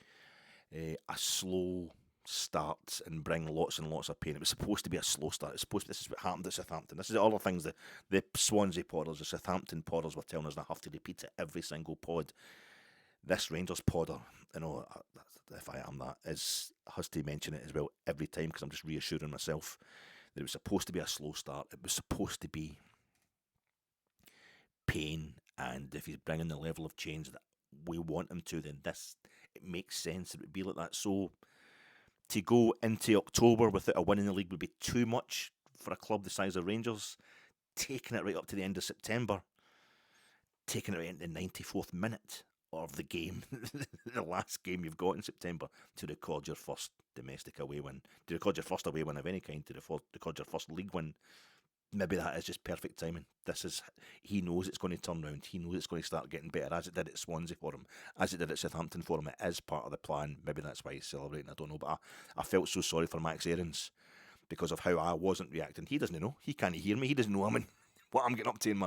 Speaker 1: a slow start and bring lots and lots of pain. It was supposed to be a slow start. This is what happened at Southampton. This is all the things that the Swansea podders, the Southampton podders were telling us, and I have to repeat it every single pod. This Rangers podder, you know, if I am that, has to mention it as well every time, because I'm just reassuring myself that it was supposed to be a slow start. It was supposed to be pain, and if he's bringing the level of change that we want him to, then it makes sense it would be like that. So to go into October without a win in the league would be too much for a club the size of Rangers. Taking it right up to the end of September, taking it right into the 94th minute of the game, the last game you've got in September, to record your first domestic away win, to record your first away win of any kind, to record your first league win. Maybe that is just perfect timing. He knows it's going to turn round. He knows it's going to start getting better, as it did at Swansea for him, as it did at Southampton for him. It is part of the plan. Maybe that's why he's celebrating. I don't know, but I felt so sorry for Max Aarons because of how I wasn't reacting. He doesn't know. He can't hear me. He doesn't know what I'm getting up to in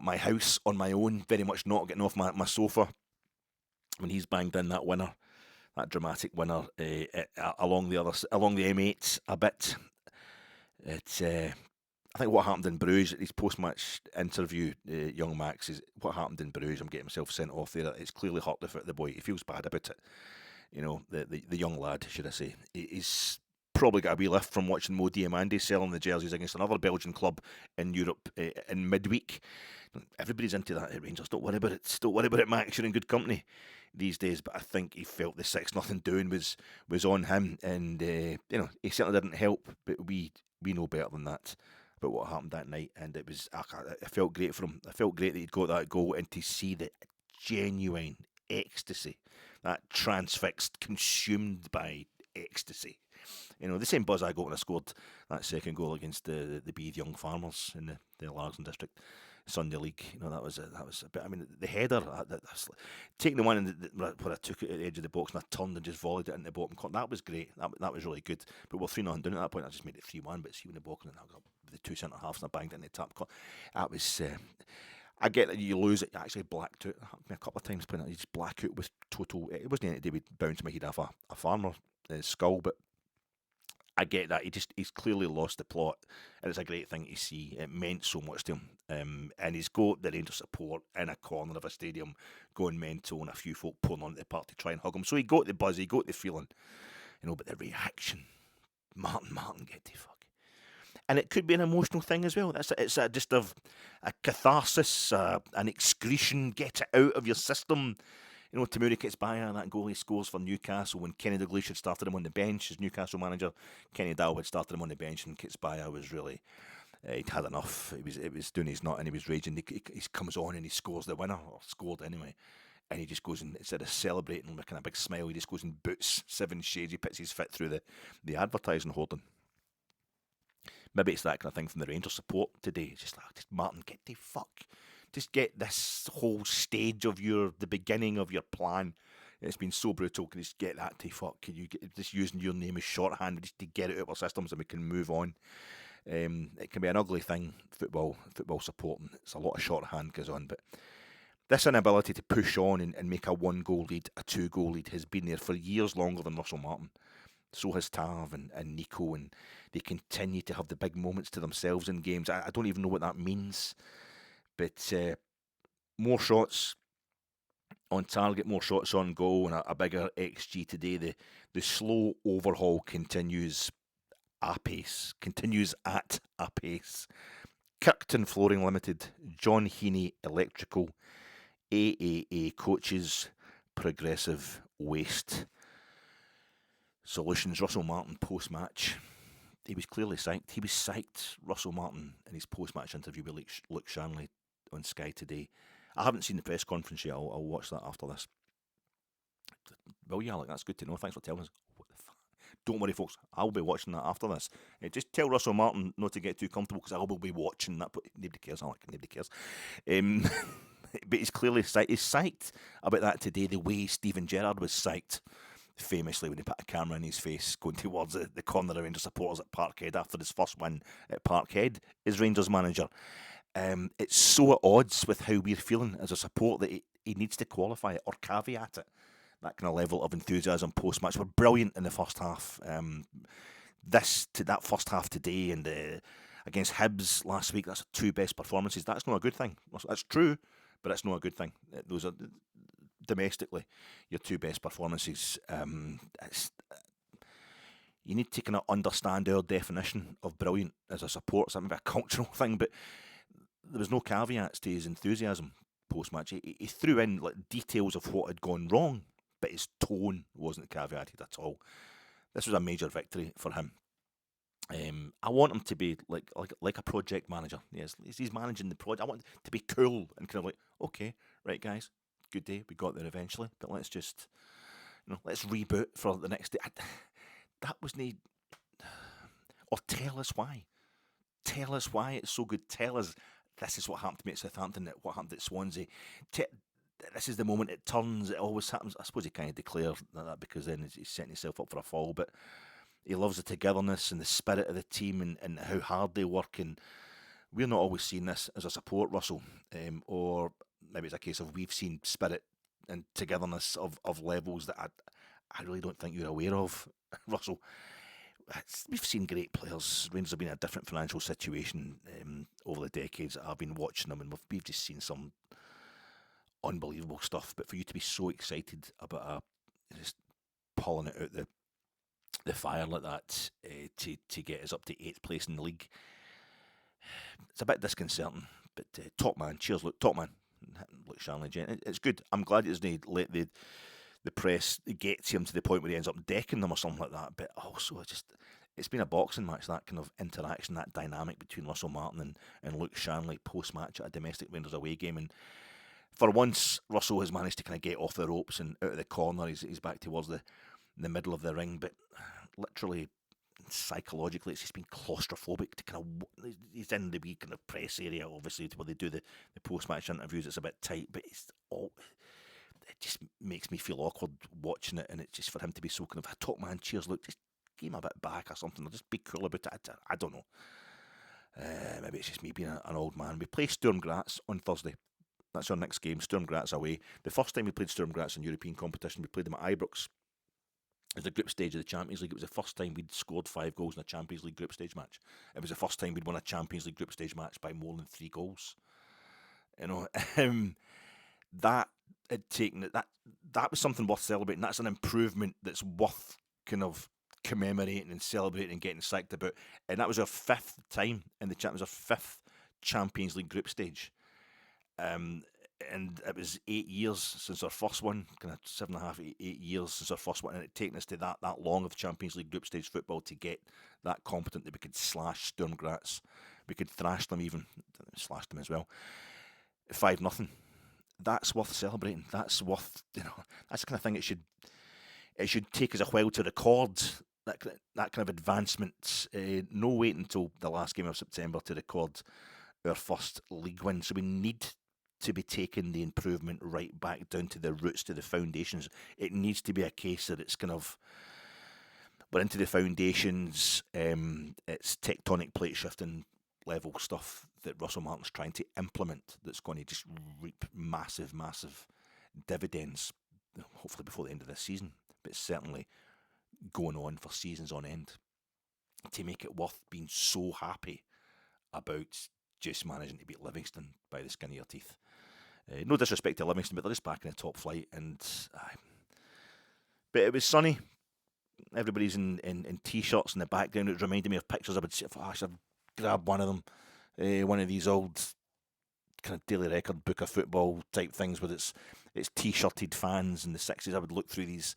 Speaker 1: my house on my own, very much not getting off my sofa when he's banged in that winner, that dramatic winner along the M8 a bit. It's I think what happened in Bruges, his post-match interview, young Max, is what happened in Bruges. I'm getting myself sent off there. It's clearly hurt the boy. He feels bad about it. You know, the young lad, should I say. He's probably got a wee lift from watching Mo Diamandi selling the jerseys against another Belgian club in Europe in midweek. Everybody's into that at Rangers. Don't worry about it. Don't worry about it, Max. You're in good company these days. But I think he felt the 6-0 doing was on him, and he certainly didn't help. But we know better than that about what happened that night, and I felt great for him. I felt great that he'd got that goal, and to see the genuine ecstasy, that transfixed, consumed by ecstasy. You know, the same buzz I got when I scored that second goal against the Bede Young Farmers in the Largson district. Sunday League. That was a bit. I mean, the header, that's taking the one where I took it at the edge of the box and I turned and just volleyed it into the bottom corner. That was great. That was really good. But we're 3-0 down at that point. I just made it 3-1. But see when the ball and I got the two centre halves and I banged it in the top corner. That was. I get that you lose it. You actually blacked out. It happened to me a couple of times playing it. You just black out with total. It wasn't anything to do with bouncing my head off a farmer skull, but I get that. He's clearly lost the plot, and it's a great thing to see. It meant so much to him. And he's got the Rangers support in a corner of a stadium going mental and a few folk pulling onto the park to try and hug him. So he got the buzz, he got the feeling, but the reaction, Martin, get the fuck. And it could be an emotional thing as well. It's just a catharsis, an excretion, get it out of your system. Meteoric gets by that goal he scores for Newcastle when Kenny Dalglish had started him on the bench as Newcastle manager. Kenny Dow had started him on the bench, and Kitsbaya was really he'd had enough. It was doing his nut, and he was raging. He comes on and he scores the winner, or scored anyway. And he just goes and instead of celebrating with a big smile, he just goes and boots 7 shades. He puts his foot through the advertising hoarding. Maybe it's that kind of thing from the Rangers support today. Just Martin, get the fuck. Just get this whole stage of the beginning of your plan. It's been so brutal. Can you just get that to fuck? Can you get just using your name as shorthand just to get it out of our systems and we can move on? It can be an ugly thing, football supporting. It's a lot of shorthand goes on, but this inability to push on and make a 1-goal lead, a 2-goal lead has been there for years longer than Russell Martin. So has Tav and Nico, and they continue to have the big moments to themselves in games. I don't even know what that means, but more shots on target, more shots on goal, and a bigger XG today. The slow overhaul continues at a pace. Kirkton Flooring Limited, John Heaney Electrical, AAA Coaches, Progressive Waste Solutions. Russell Martin post-match, he was clearly psyched. He was psyched, Russell Martin, in his post-match interview with Luke Shanley on Sky today. I haven't seen the press conference yet. I'll watch that after this. Well, yeah, that's good to know. Thanks for telling us. What the fuck? Don't worry, folks. I'll be watching that after this. Just tell Russell Martin not to get too comfortable because I will be watching that. But nobody cares. Nobody cares. But he's clearly psyched about that today. The way Steven Gerrard was psyched, famously, when he put a camera in his face going towards the corner of Rangers supporters at Parkhead after his first win at Parkhead as Rangers manager. It's so at odds with how we're feeling as a support that he needs to qualify it or caveat it. That kind of level of enthusiasm post-match. We're brilliant in the first half. That first half today and against Hibs last week, that's 2 best performances. That's not a good thing. That's true, but it's not a good thing. Those are domestically your 2 best performances. You need to kind of understand our definition of brilliant as a support. It's maybe a cultural thing, but there was no caveats to his enthusiasm post-match. He threw in details of what had gone wrong, but his tone wasn't caveated at all. This was a major victory for him. I want him to be like a project manager. Yes, he's managing the project. I want him to be cool and kind of okay, right, guys, good day. We got there eventually, but let's just, let's reboot for the next day. That was need. Or tell us why. Tell us why it's so good. Tell us this is what happened to me at Southampton, what happened at Swansea. This is the moment it turns. It always happens. I suppose he kind of declared that because then he's setting himself up for a fall. But he loves the togetherness and the spirit of the team and how hard they work. And we're not always seeing this as a support, Russell. Or maybe it's a case of we've seen spirit and togetherness of levels that I really don't think you're aware of, Russell. We've seen great players. Rangers have been in a different financial situation over the decades. I've been watching them, and we've just seen some unbelievable stuff. But for you to be so excited about just pulling it out the fire like that to get us up to 8th place in the league, it's a bit disconcerting. But top man, cheers, Luke. Top man, Luke Shanley. It's good. I'm glad he doesn't let the press gets him to the point where he ends up decking them or something like that. But also, it's been a boxing match, that kind of interaction, that dynamic between Russell Martin and Luke Shanley post-match at a domestic Rangers away game. And for once, Russell has managed to kind of get off the ropes and out of the corner. He's back towards the middle of the ring. But literally psychologically, it's just been claustrophobic to kind of. He's in the wee kind of press area, obviously, where they do the post-match interviews. It's a bit tight, but it just makes me feel awkward watching it, and it's just for him to be so kind of a top man. Cheers, look, just give him a bit back or something, or just be cool about it. I don't know. Maybe it's just me being an old man. We play Sturm Graz on Thursday. That's our next game. Sturm Graz away. The first time we played Sturm Graz in European competition, we played them at Ibrox. As the group stage of the Champions League, it was the first time we'd scored 5 goals in a Champions League group stage match. It was the first time we'd won a Champions League group stage match by more than 3 goals. You know, that had taken it. That was something worth celebrating. That's an improvement that's worth kind of commemorating and celebrating and getting psyched about. And that was our 5th time in the Champions, our 5th Champions League group stage. And it was 8 years since our first one, kind of 7.5, 8 years since our first one, and it taken us to that long of Champions League group stage football to get that competent that we could slash Sturm Graz. We could thrash them even, slash them as well. 5-0. That's worth celebrating. That's worth, that's the kind of thing it should take us a while to record, that kind of advancement. No wait until the last game of September to record our first league win. So we need to be taking the improvement right back down to the roots, to the foundations. It needs to be a case that it's kind of, we're into the foundations, it's tectonic plate shifting level stuff that Russell Martin's trying to implement that's going to just reap massive, massive dividends, hopefully before the end of this season, but certainly going on for seasons on end, to make it worth being so happy about just managing to beat Livingston by the skin of your teeth. No disrespect to Livingston, but they're just back in the top flight. But it was sunny. Everybody's in t-shirts in the background. It reminded me of pictures I would see. I should grab one of them. One of these old kind of Daily Record book of football type things with its t-shirted fans in the 60s. I would look through these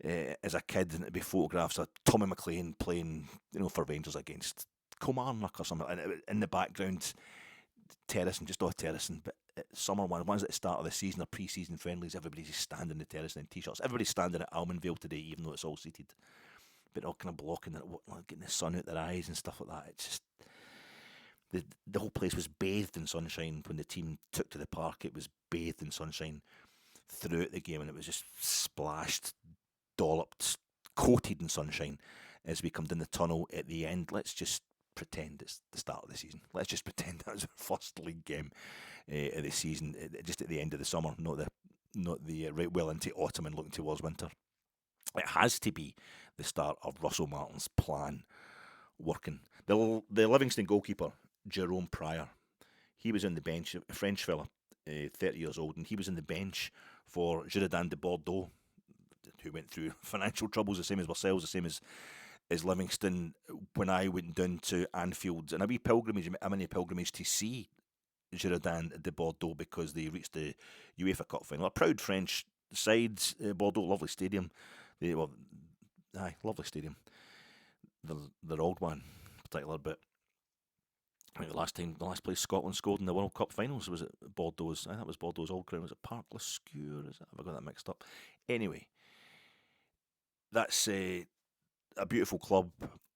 Speaker 1: as a kid, and it'd be photographs of Tommy McLean playing, for Rangers against Kilmarnock or something, and in the background, terracing, just off terracing, but summer ones at the start of the season or pre-season friendlies, everybody's just standing the terracing in t-shirts. Everybody's standing at Almondvale today, even though it's all seated, but all kind of blocking it, getting the sun out their eyes and stuff like that. It's just the whole place was bathed in sunshine when the team took to the park. It was bathed in sunshine throughout the game, and it was just splashed, dolloped, coated in sunshine as we come down the tunnel at the end. Let's just pretend it's the start of the season. Let's just pretend that was our first league game of the season, just at the end of the summer, not the right well into autumn and looking towards winter. It has to be the start of Russell Martin's plan working. The Livingston goalkeeper, Jerome Pryor, he was on the bench, a French fella, 30 years old, and he was on the bench for Girondins de Bordeaux, who went through financial troubles, the same as ourselves, the same as Livingston, when I went down to Anfield and a wee pilgrimage, to see Girondins de Bordeaux because they reached the UEFA Cup final. A proud French side, Bordeaux, lovely stadium. Lovely stadium. Their old one, in particular, but I think the last place Scotland scored in the World Cup finals was at Bordeaux's. I think that was Bordeaux's old ground. Was it Parc Les Scours? Have I got that mixed up? Anyway, that's a beautiful club,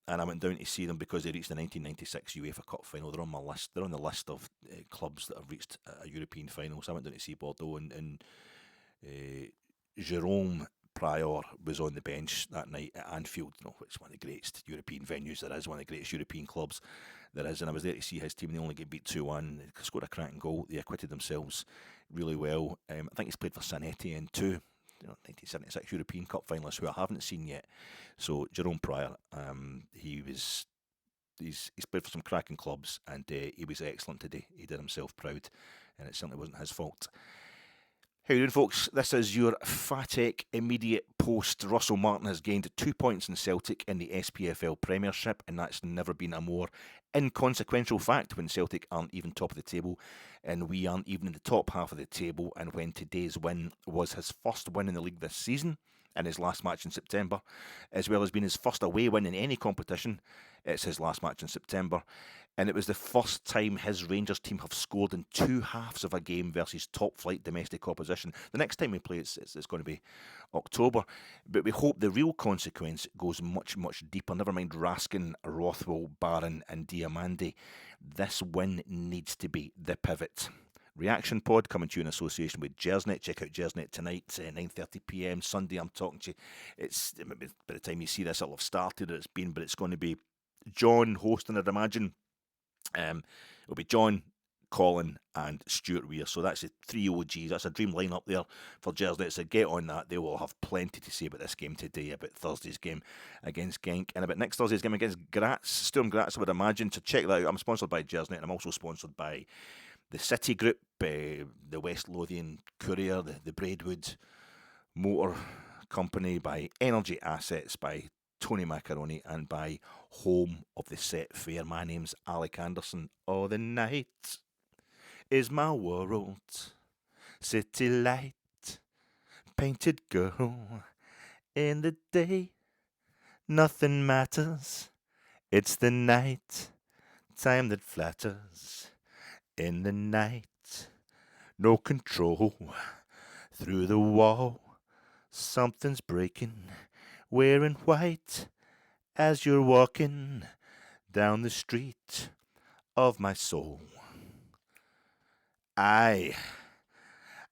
Speaker 1: and I went down to see them because they reached the 1996 UEFA Cup final. They're on my list. They're on the list of clubs that have reached a European final. So I went down to see Bordeaux, and Jerome Pryor was on the bench that night at Anfield, which is one of the greatest European venues there is, one of the greatest European clubs there is, and I was there to see his team. They only get beat 2-1. They scored a cracking goal. They acquitted themselves really well. I think he's played for Saint Etienne too. 1976 European Cup finalists who I haven't seen yet. So Jerome Pryor, he's played for some cracking clubs, and he was excellent today. He did himself proud, and it certainly wasn't his fault. How you doing, folks? This is your Fatek immediate post. Russell Martin has gained 2 points in Celtic in the SPFL Premiership, and that's never been a more inconsequential fact when Celtic aren't even top of the table and we aren't even in the top half of the table, and when today's win was his first win in the league this season. in his last match in September, as well as being his first away win in any competition. It's his last match in September, and it was the first time his Rangers team have scored in two halves of a game versus top-flight domestic opposition. The next time we play, it's going to be October, but we hope the real consequence goes much, much deeper. Never mind Raskin, Rothwell, Barron and Diamandi. This win needs to be the pivot. Reaction Pod coming to you in association with Jersnet. Check out Jersnet tonight, 9:30pm Sunday. I'm talking to you. It's by the time you see this, it'll have started. But it's going to be John hosting, I'd imagine. It'll be John, Colin and Stuart Weir. So that's the three OGs. That's a dream lineup there for Jersnet. So get on that. They will have plenty to say about this game today, about Thursday's game against Genk, and about next Thursday's game against Graz, Sturm Graz, I would imagine. So check that out. I'm sponsored by Jersnet, and I'm also sponsored by the City Group, the West Lothian Courier, the Braidwood Motor Company, by Energy Assets, by Tony Macaroni, and by Home of the Set Fair. My name's Alec Anderson. Oh, the night is my world, city light, painted girl. In the day, nothing matters. It's the night time that flatters. In the night, no control. Through the wall, something's breaking. Wearing white as you're walking down the street of my soul. I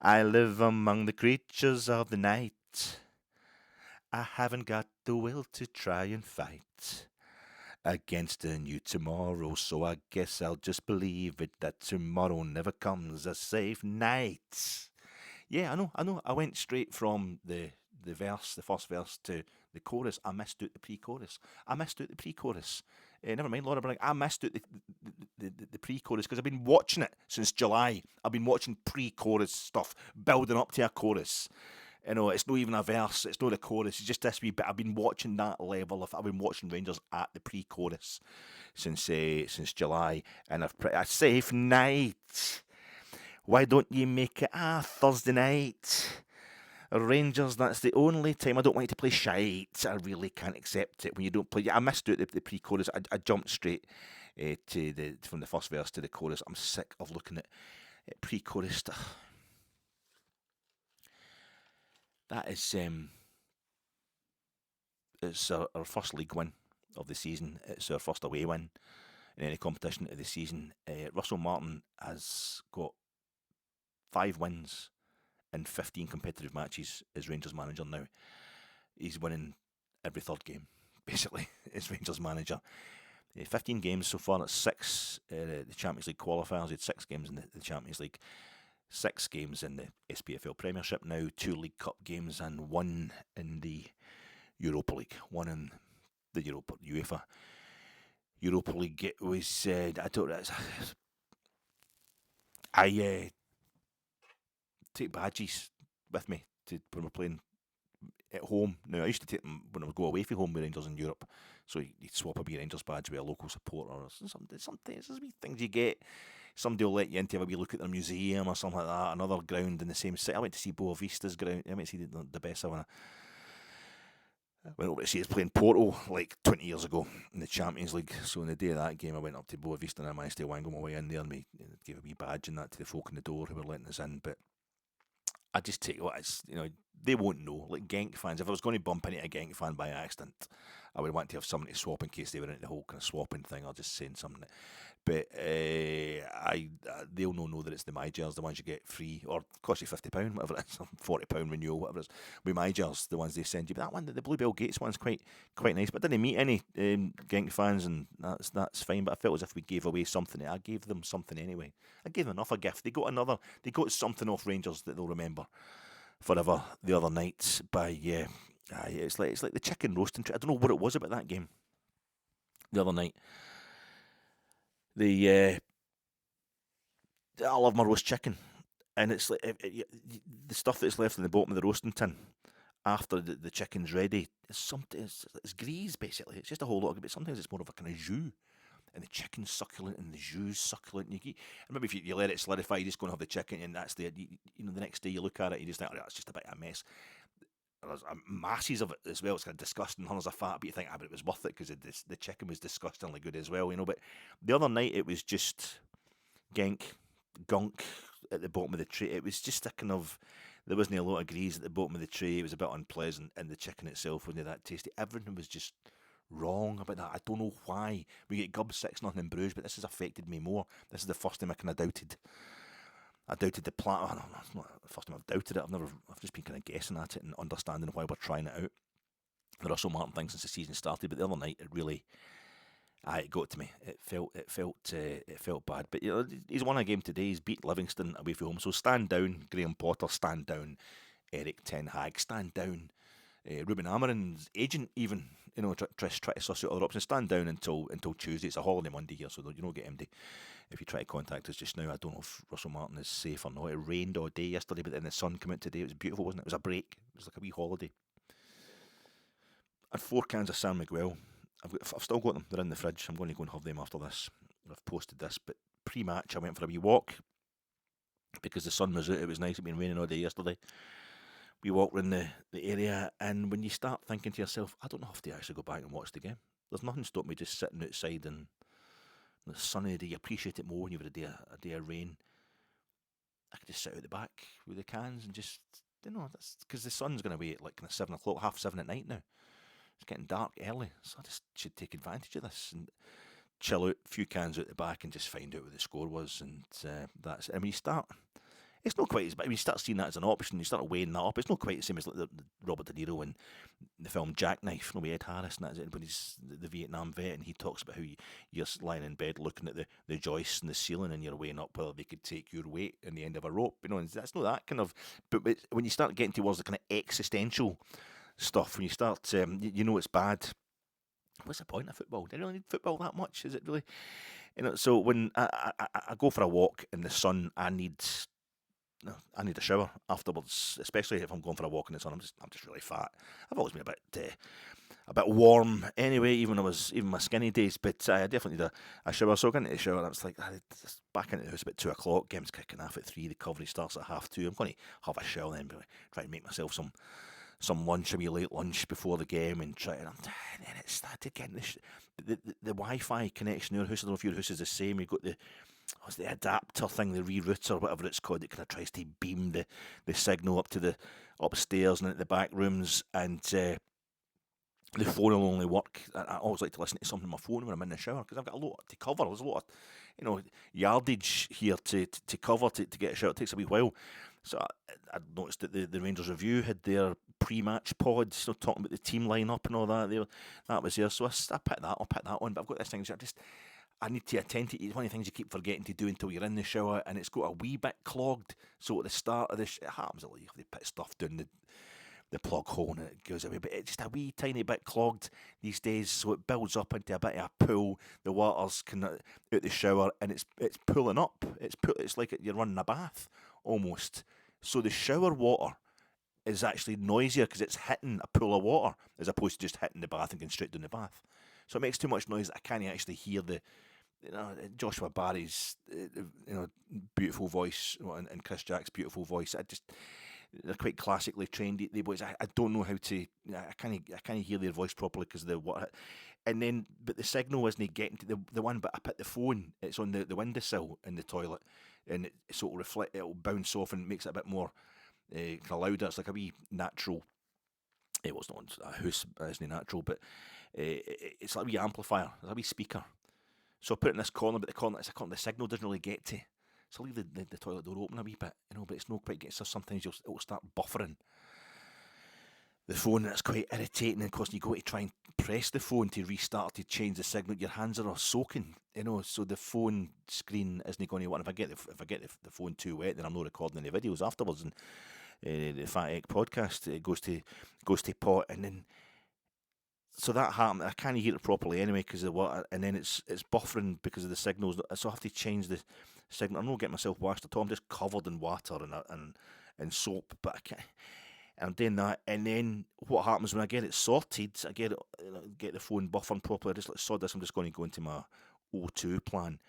Speaker 1: live among the creatures of the night. I haven't got the will to try and fight against a new tomorrow, so I guess I'll just believe it that tomorrow never comes a safe night. Yeah, I know. I went straight from the first verse, to the chorus. I missed out the pre-chorus. Never mind, Laura Bragg. I missed out the pre-chorus because I've been watching it since July. I've been watching pre-chorus stuff, building up to a chorus. You know, it's not even a verse, it's not a chorus, it's just this wee bit. I've been watching that level of, I've been watching Rangers at the pre-chorus since July, and I've a safe night. Why don't you make it a Thursday night? Rangers, that's the only time I don't like to play shite. I really can't accept it when you don't play. I missed out the pre-chorus. I jumped straight from the first verse to the chorus. I'm sick of looking at pre-chorus stuff. That is, it's our first league win of the season. It's our first away win in any competition of the season. Russell Martin has got 5 wins in 15 competitive matches as Rangers manager now. He's winning every third game, basically, as Rangers manager. 15 games so far. That's 6 the Champions League qualifiers. He had 6 games in the Champions League. 6 games in the SPFL Premiership now, 2 League Cup games and 1 in the Europa League. 1 in the UEFA Europa League. It was, I take badges with me to when we're playing at home. Now, I used to take them when I would go away from home with Rangers in Europe. So you'd swap a wee Rangers badge with a local supporter or something. There's wee things you get. Somebody will let you in to have a wee look at their museum or something like that. Another ground in the same city. I went to see Boavista's ground. I went to see the best one. I went over to see us playing Porto like 20 years ago in the Champions League. So on the day of that game, I went up to Boavista and I managed to wangle my way in there and we gave a wee badge and that to the folk in the door who were letting us in. But I just take what it's, they won't know. Like Genk fans, if I was going to bump into a Genk fan by accident, I would want to have somebody to swap in case they were into the whole kind of swapping thing or just saying something. But they'll know that it's the My Gels, the ones you get free, or cost you £50, whatever it is, £40 renewal, whatever it is. With My Gels, the ones they send you. But that one, the Bluebell Gates one's quite nice. But I didn't meet any Genk fans, and that's fine. But I felt as if we gave away something. I gave them something anyway. I gave them enough a gift. They got something off Rangers that they'll remember forever. The other night by it's like the chicken roasting. I don't know what it was about that game. The other night, I love my roast chicken, and it's like the stuff that's left in the bottom of the roasting tin after the chicken's ready. It's grease basically. It's just a whole lot of it. But sometimes it's more of a kind of jus. And the chicken's succulent and the jus succulent. And maybe if you let it solidify, you just go and have the chicken, and that's the next day you look at it, you just think, oh, it's just a bit of a mess. there's masses of it as well. It's kind of disgusting. Hundreds of fat, but you think, but it was worth it because the chicken was disgustingly good as well, But the other night it was just Genk, Gunk at the bottom of the tray. It was just a kind of, there wasn't a lot of grease at the bottom of the tray. It was a bit unpleasant, and the chicken itself wasn't that tasty. Everything was just wrong about that. I don't know why. We get Gubbs 6-0 in Bruges, but this has affected me more. This is the first time I kind of doubted. I doubted the plan. Oh, no, it's not the first time I've doubted it. I've just been kind of guessing at it and understanding why we're trying it out. The Russell Martin thing since the season started, but the other night it really, it got to me. It felt bad. But he's won a game today. He's beat Livingston away from home. So stand down, Graham Potter. Stand down, Eric Ten Hag. Stand down, Ruben Amorim's agent. Even try to suss out other options. Stand down until Tuesday. It's a holiday Monday here, so you don't get him to. If you try to contact us just now, I don't know if Russell Martin is safe or not. It rained all day yesterday, but then the sun came out today. It was beautiful, wasn't it? It was a break. It was like a wee holiday. I had 4 cans of San Miguel. I've still got them. They're in the fridge. I'm going to go and have them after this. I've posted this, but pre-match I went for a wee walk because the sun was out. It was nice. It'd been raining all day yesterday. We walked around the area, and when you start thinking to yourself, I don't have to actually go back and watch the game. There's nothing stopping me just sitting outside and the sunny day. You appreciate it more when you've had a day of rain. I could just sit out the back with the cans and just, that's because the sun's going away at like kind of 7 o'clock, 7:30 at night now. It's getting dark early, so I just should take advantage of this and chill out, a few cans out the back, and just find out what the score was. And that's it. I mean, it's not quite as bad. When you start seeing that as an option, you start weighing that up. It's not quite the same as like the Robert De Niro in the film Jackknife, with Ed Harris, and that's it. When he's the Vietnam vet, and he talks about how you're lying in bed looking at the joists in the ceiling, and you're weighing up whether they could take your weight in the end of a rope. And that's not that kind of. But when you start getting towards the kind of existential stuff, when you start, it's bad. What's the point of football? Do you really need football that much? Is it really? So when I go for a walk in the sun, I need a shower afterwards, especially if I'm going for a walk in the sun. I'm just really fat. I've always been a bit warm anyway, even my skinny days. But I definitely need a shower. So I got into the shower, and I was like, back into the house about 2 o'clock. Game's kicking off at 3. The coverage starts at 2:30. I'm going to have a shower then, try to make myself some lunch, a wee late lunch before the game, and then it started getting the Wi-Fi connection in your house. I don't know if your house is the same. You've got the adapter thing, the rerouter, whatever it's called. It kind of tries to beam the signal up to the upstairs and at the back rooms, and the phone will only work. I always like to listen to something on my phone when I'm in the shower because I've got a lot to cover. There's a lot of yardage here to cover to get a shower. It takes a wee while. So I noticed that the Rangers Review had their pre-match pods, talking about the team line-up and all that. That was there. So I picked that on. But I've got this thing. I need to attend to it. It's one of the things you keep forgetting to do until you're in the shower, and it's got a wee bit clogged. So at the start of it happens a lot. They put stuff down the plug hole and it goes away, but it's just a wee tiny bit clogged these days, so it builds up into a bit of a pool. The water's out the shower, and it's pulling up. It's like you're running a bath almost. So the shower water is actually noisier because it's hitting a pool of water as opposed to just hitting the bath and going straight down the bath. So it makes too much noise that I can't actually hear Joshua Barry's beautiful voice and Chris Jack's beautiful voice. They're quite classically trained. The boys, I don't know how to. I can't hear their voice properly because of the water. And then, but the signal isn't getting to the one. But I put the phone. It's on the windowsill in the toilet, and so it'll reflect. It'll bounce off and makes it a bit more kind of louder. It's like a wee natural. It was not a house, isn't natural, but it's like a wee amplifier. It's a wee speaker. So I put it in this corner, but it's a corner the signal doesn't really get to. So leave the toilet door open a wee bit, but it's not quite getting. So sometimes it'll start buffering the phone, and it's quite irritating. And of course, you go to try and press the phone to restart to change the signal. Your hands are all soaking, so the phone screen isn't going to work. If I get the phone too wet, then I'm not recording any videos afterwards. And the Fat Egg podcast goes to pot, and then. So that happened. I can't hear it properly anyway because of the water, and then it's buffering because of the signals. So I have to change the signal. I'm not getting myself washed at all. I'm just covered in water and soap, but I can't. I'm doing that, and then what happens when I get it sorted? I get the phone buffering properly. I just like sod this. I'm just going to go into my O2 plan,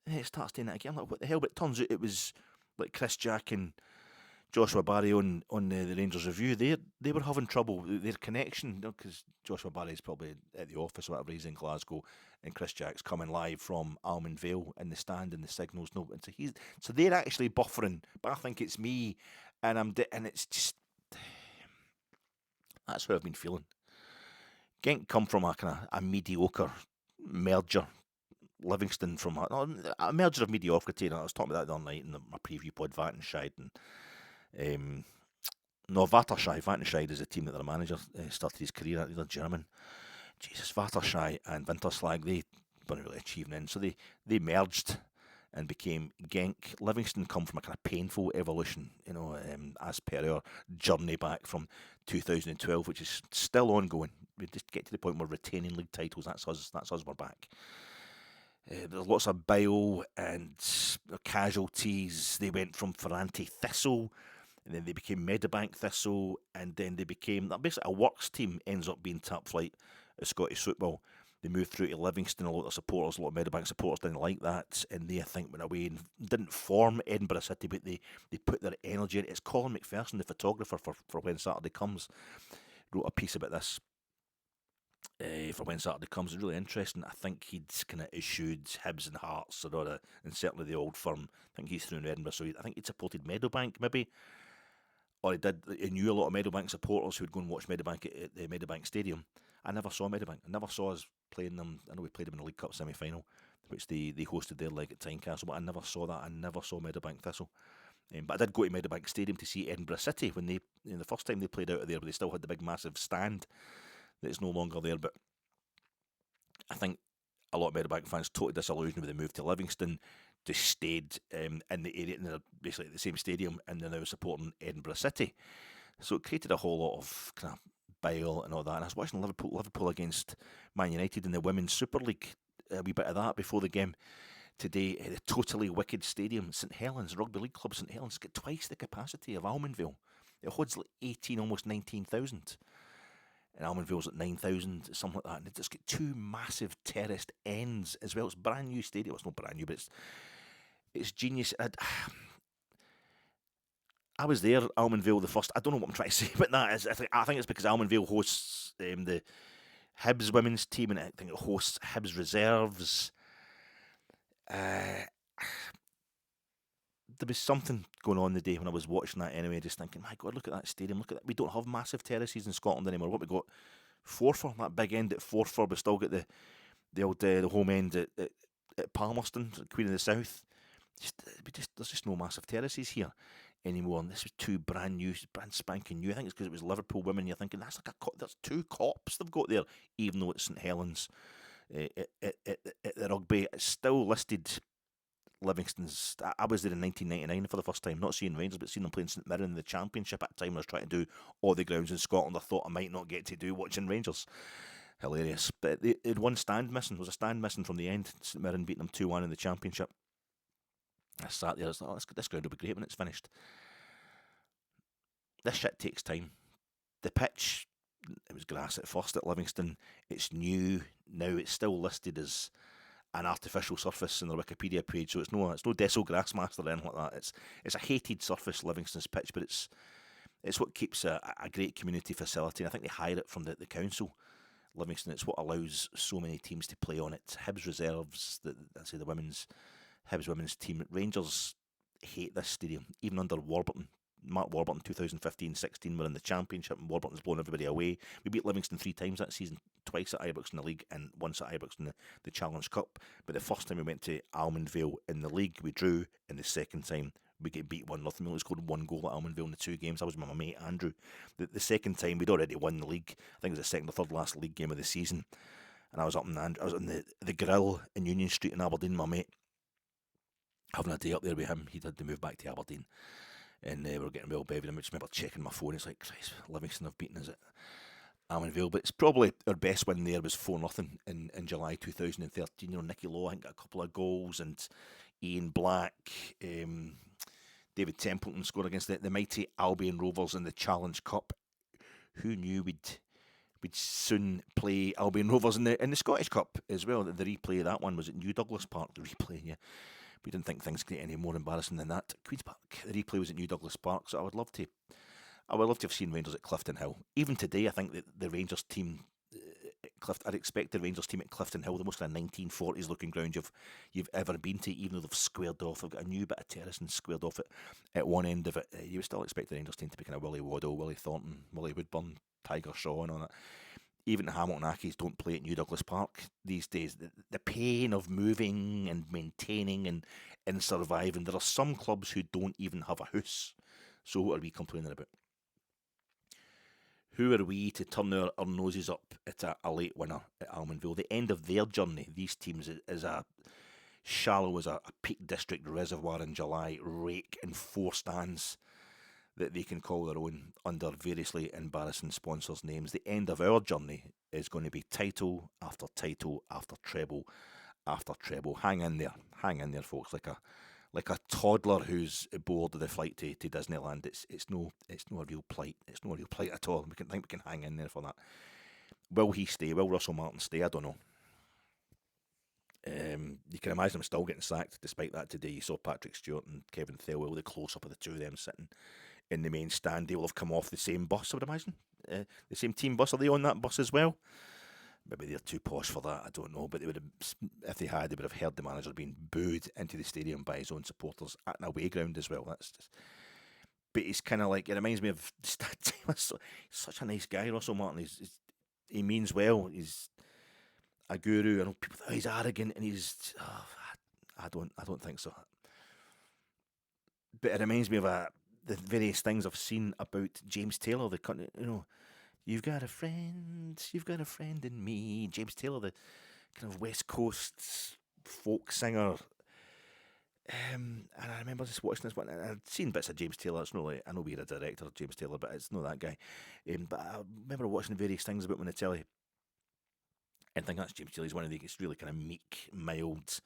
Speaker 1: and it starts doing that again. I'm like, what the hell? But it turns out it was like Chris Jack and Joshua Barry on the Rangers Review, they were having trouble with their connection, because Joshua Barry's probably at the office or whatever, he's in Glasgow, and Chris Jack's coming live from Almondvale in the stand, and the signal's no. And so they're actually buffering, but I think it's me, and and it's just that's how I've been feeling. Genk come from a kind of a mediocre merger. Livingston from a merger of mediocrity, and I was talking about that the other night in my preview pod, Vattenscheid, and no, Vattenscheid is a team that their manager started his career at. They're German. Jesus, Vattenscheid and Winterslag, they weren't really achieving in, so they merged and became Genk. Livingston come from a kind of painful evolution, as per our journey back from 2012, which is still ongoing. We just get to the point where retaining league titles, that's us, we're back. There's lots of bile and casualties. They went from Ferrante Thistle, and then they became Meadowbank Thistle, and then they became basically a works team. Ends up being top flight of Scottish football. They moved through to Livingston. A lot of supporters, a lot of Meadowbank supporters didn't like that, and they, I think, went away and didn't form Edinburgh City, but they put their energy in it. It's Colin McPherson, the photographer for When Saturday Comes, wrote a piece about this. For When Saturday Comes, it's really interesting. I think he'd kind of issued Hibs and Hearts, and certainly the Old Firm. I think he's through in Edinburgh, so I think he'd supported Meadowbank, maybe, or he knew a lot of Meadowbank supporters who would go and watch Meadowbank at the Meadowbank Stadium. I never saw Meadowbank. I never saw us playing them. I know we played them in the League Cup semi-final, which they hosted their leg at Tynecastle, but I never saw that. I never saw Meadowbank Thistle. But I did go to Meadowbank Stadium to see Edinburgh City when the first time they played out of there, but they still had the big massive stand that's no longer there. But I think a lot of Meadowbank fans totally disillusioned when they moved to Livingston, just stayed in the area, and they're basically at the same stadium, and they're now supporting Edinburgh City. So it created a whole lot of kind of bile and all that. And I was watching Liverpool against Man United in the Women's Super League, a wee bit of that before the game today. The totally wicked stadium, St Helens, Rugby League Club St Helens, got twice the capacity of Almondvale. It holds like 18, almost 19,000. And Almondvale's at 9,000, something like that. And it's got two massive terraced ends as well. It's a brand new stadium. It's not brand new, but it's genius. I was there, Almondvale, the first. I don't know what I'm trying to say about that. I think it's because Almondvale hosts the Hibs women's team, and I think it hosts Hibs reserves. There was something going on the day when I was watching that anyway, just thinking, my God, look at that stadium, look at that. We don't have massive terraces in Scotland anymore. What we got? Forfar, that big end at Forfar, we still got the old the home end at Palmerston, Queen of the South. There's just no massive terraces here anymore. And this was two brand spanking new. I think it's because it was Liverpool women. You're thinking there's two cops they've got there, even though it's St Helens at the rugby. It's still listed Livingston's. I was there in 1999 for the first time, not seeing Rangers, but seeing them playing St Mirren in the Championship at the time. I was trying to do all the grounds in Scotland I thought I might not get to do watching Rangers. Hilarious. But they had one stand missing. There was a stand missing from the end. St Mirren beating them 2-1 in the Championship. I sat there, I was like, this ground will be great when it's finished. This shit takes time. The pitch, it was grass at first at Livingston. It's new. Now it's still listed as an artificial surface in their Wikipedia page, so it's no Deso Grassmaster or anything like that. It's a hated surface, Livingston's pitch, but it's what keeps a great community facility. And I think they hire it from the council. Livingston, it's what allows so many teams to play on it. Hibs reserves, the Hibs women's team. Rangers hate this stadium, even under Warburton. Mark Warburton, 2015-16, were in the Championship, and Warburton's blown everybody away. We beat Livingston 3 times that season, twice at Ibrox in the league and once at Ibrox in the Challenge Cup. But the first time we went to Almondvale in the league, we drew, and the second time we get beat 1-0. We only scored 1 goal at Almondvale in the 2 games. I was with my mate Andrew. The second time, we'd already won the league. I think it was the second or third last league game of the season. And I was in the grill in Union Street in Aberdeen, my mate, having a day up there with him. He'd had to move back to Aberdeen. And we were getting well bevied, and I just remember checking my phone. It's like, Christ, Livingston have beaten us at Almondvale. But it's probably our best win there was 4-0 in July 2013. Nicky Lowe, I think, got a couple of goals, and Ian Black, David Templeton scored against the mighty Albion Rovers in the Challenge Cup. Who knew we'd soon play Albion Rovers in the Scottish Cup as well? The replay of that one was at New Douglas Park, the replay, yeah. We didn't think things could get any more embarrassing than that. Queen's Park, the replay was at New Douglas Park, so I would love to have seen Rangers at Clifton Hill. Even today, I think that the Rangers team I'd expect the Rangers team at Clifton Hill, the most kind of 1940s looking ground you've ever been to, even though they've squared off. They've got a new bit of terrace and squared off at one end of it. You would still expect the Rangers team to be kind of Willie Waddle, Willie Thornton, Willie Woodburn, Tiger Shaw and all that. Even the Hamilton Accies don't play at New Douglas Park these days. The pain of moving and maintaining and surviving. There are some clubs who don't even have a house. So what are we complaining about? Who are we to turn our noses up at a late winner at Almondvale? The end of their journey, these teams, is a shallow as a Peak District reservoir in July, rake in 4 stands that they can call their own under variously embarrassing sponsors' names. The end of our journey is going to be title after title after treble after treble. Hang in there, folks, like a toddler who's bored of the flight to Disneyland. It's no a real plight. It's no a real plight at all. We can hang in there for that. Will he stay? Will Russell Martin stay? I don't know. You can imagine him still getting sacked despite that today. You saw Patrick Stewart and Kevin Thelwell, the close-up of the two of them sitting in the main stand. They will have come off the same bus, I would imagine. The same team bus. Are they on that bus as well? Maybe they're too posh for that, I don't know. But they would have, if they had, they would have heard the manager being booed into the stadium by his own supporters at an away ground as well. That's just. But he's kind of like, it reminds me of he's such a nice guy, Russell Martin. He means well. He's a guru. I know people think he's arrogant, and I don't think so. But it reminds me of the various things I've seen about James Taylor, you've got a friend in me. James Taylor, the kind of West Coast folk singer. And I remember just watching this one, and I'd seen bits of James Taylor. It's not like, I know we're a director of James Taylor, but it's not that guy. But I remember watching various things about him on the telly, and thinking that's James Taylor. He's one of the really kind of meek, mild.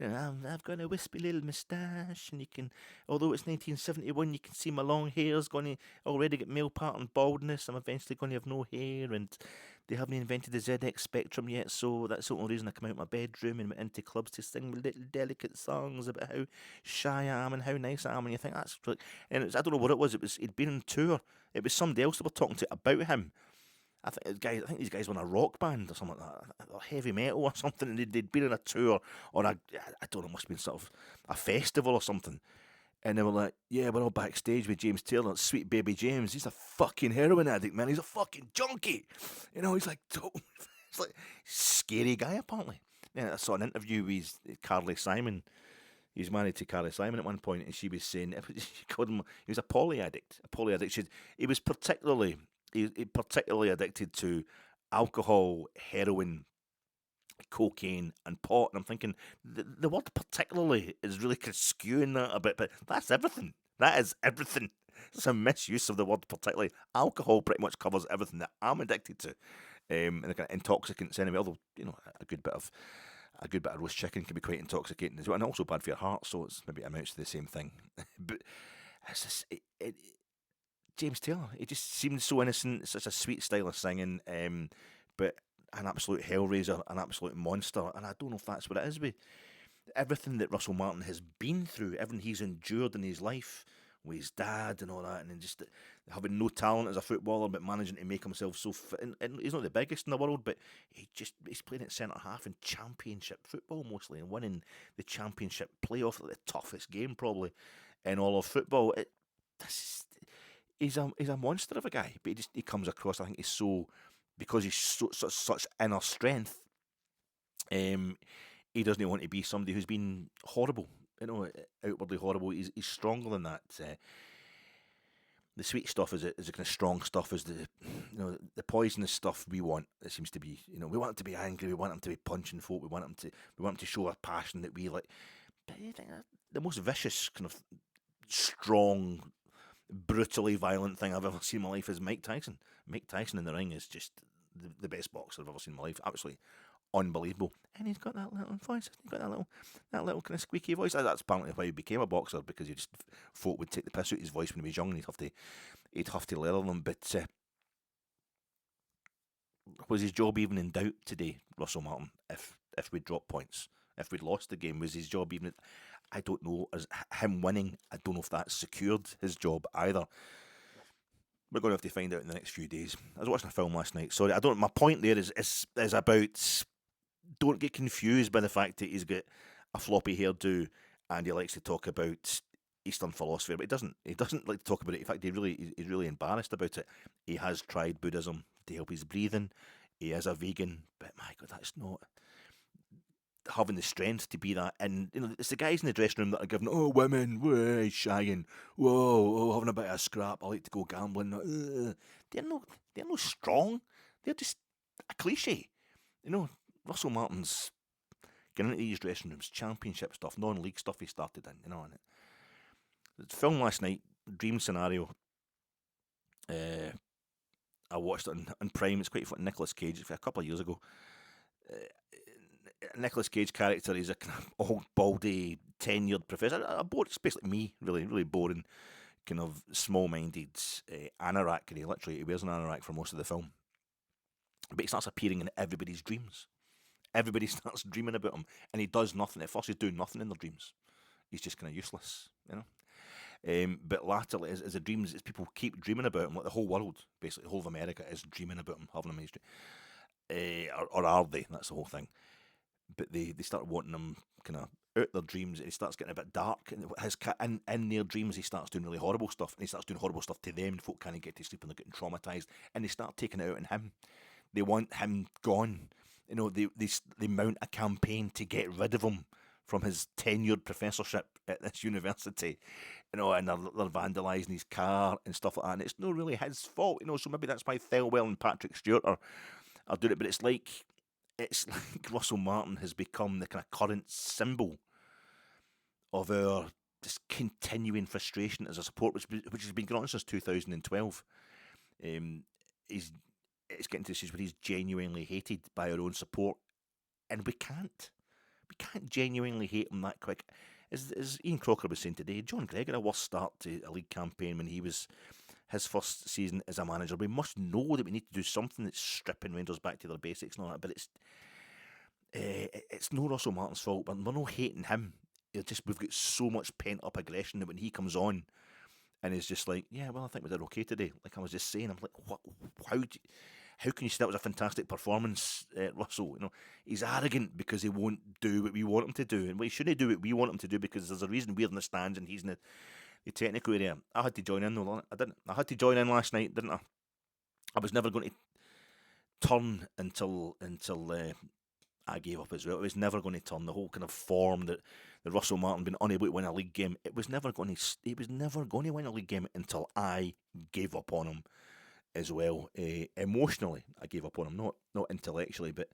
Speaker 1: I've got a wispy little moustache, and you can, although it's 1971, you can see my long hair's going to already get male pattern baldness. I'm eventually going to have no hair, and they haven't invented the ZX Spectrum yet, so that's the only reason I come out of my bedroom and went into clubs to sing little delicate songs about how shy I am and how nice I am. And you think that's like, and I don't know what it was. He'd been on tour. It was somebody else that were talking to about him. I think these guys were in a rock band or something like that, or heavy metal or something, and they'd been on a tour or I don't know, it must have been sort of a festival or something. And they were like, yeah, we're all backstage with James Taylor, sweet baby James. He's a fucking heroin addict, man. He's a fucking junkie. He's like, it's like scary guy, apparently. Yeah, I saw an interview with Carly Simon. He was married to Carly Simon at one point, and she was saying, she called him, he was a poly addict. He was particularly addicted to alcohol, heroin, cocaine, and pot. And I'm thinking, the word particularly is really kind of skewing that a bit, but that's everything. That is everything. It's a misuse of the word particularly. Alcohol pretty much covers everything that I'm addicted to. And the kind of intoxicants anyway, although, a good bit of roast chicken can be quite intoxicating as well, and also bad for your heart, so it amounts to the same thing. But it's just, James Taylor, he just seemed so innocent, such a sweet style of singing, but an absolute hellraiser, an absolute monster, and I don't know if that's what it is with everything that Russell Martin has been through, everything he's endured in his life with his dad and all that, and then just having no talent as a footballer, but managing to make himself so fit. And he's not the biggest in the world, but he's playing at centre half in Championship football mostly, and winning the Championship playoff, the toughest game probably in all of football. He's a monster of a guy, but he comes across, I think he's so, because he's such inner strength, he doesn't want to be somebody who's been horrible, outwardly horrible. He's stronger than that. The sweet stuff is the kind of strong stuff, is the poisonous stuff we want. It seems to be, we want him to be angry, we want him to be punching folk, we want him to show a passion that we like. But I think the most vicious, kind of strong, brutally violent thing I've ever seen in my life is Mike Tyson. Mike Tyson in the ring is just the best boxer I've ever seen in my life. Absolutely unbelievable. And he's got that little voice. He's got that little kind of squeaky voice. That's apparently why he became a boxer, because folk would take the piss out of his voice when he was young, and he'd have to leather them. But was his job even in doubt today, Russell Martin? If we dropped points, if we'd lost the game, was his job even? I don't know. As him winning, I don't know if that's secured his job either. We're going to have to find out in the next few days. I was watching a film last night. Sorry, I don't. My point there is about, don't get confused by the fact that he's got a floppy hairdo and he likes to talk about Eastern philosophy, but he doesn't. He doesn't like to talk about it. In fact, he's really embarrassed about it. He has tried Buddhism to help his breathing. He is a vegan, but my God, that's not having the strength to be that. And it's the guys in the dressing room that are giving, oh, women, whoa, shagging, whoa, oh, having a bit of a scrap. I like to go gambling. They're no strong. They're just a cliche. Russell Martin's getting into these dressing rooms, championship stuff, non-league stuff he started in. And the film last night, dream scenario. I watched it on Prime. It's quite fun. Nicolas Cage, a couple of years ago. Nicolas Cage character is a kind of old, baldy, tenured professor. It's basically me, really, really boring, kind of small-minded anorak. And he wears an anorak for most of the film. But he starts appearing in everybody's dreams. Everybody starts dreaming about him, and he does nothing. At first, he's doing nothing in their dreams. He's just kind of useless, But latterly, as the dreams, as people keep dreaming about him, like the whole world, basically, the whole of America is dreaming about him, having him in his dream. Or are they? That's the whole thing. But they start wanting him kind of out their dreams, and he starts getting a bit dark. And in their dreams, he starts doing really horrible stuff, and he starts doing horrible stuff to them. And folk can't get to sleep, and they're getting traumatized, and they start taking it out on him. They want him gone. They mount a campaign to get rid of him from his tenured professorship at this university, and they're vandalising his car and stuff like that. And it's not really his fault, So maybe that's why Thelwell and Patrick Stewart are doing it. But it's like Russell Martin has become the kind of current symbol of our just continuing frustration as a support, which has been going on since 2012. It's getting to the stage where he's genuinely hated by our own support, and we can't genuinely hate him that quick. As Ian Crocker was saying today, John Gregg had a worse start to a league campaign when he was his first season as a manager. We must know that we need to do something that's stripping Rangers back to their basics and all that, but it's no Russell Martin's fault. But we're not hating him. We've got so much pent up aggression that when he comes on and is just like, yeah, well, I think we did okay today. Like I was just saying, I'm like, what? How can you say that was a fantastic performance, Russell? He's arrogant because he won't do what we want him to do, and he shouldn't do what we want him to do because there's a reason we're in the stands and he's in the technical area. I had to join in though. I didn't. I had to join in last night, didn't I? I was never going to turn until I gave up as well. It was never going to turn. The whole kind of form that Russell Martin been unable to win a league game. He was never going to win a league game until I gave up on him as well. Emotionally, I gave up on him, not intellectually. But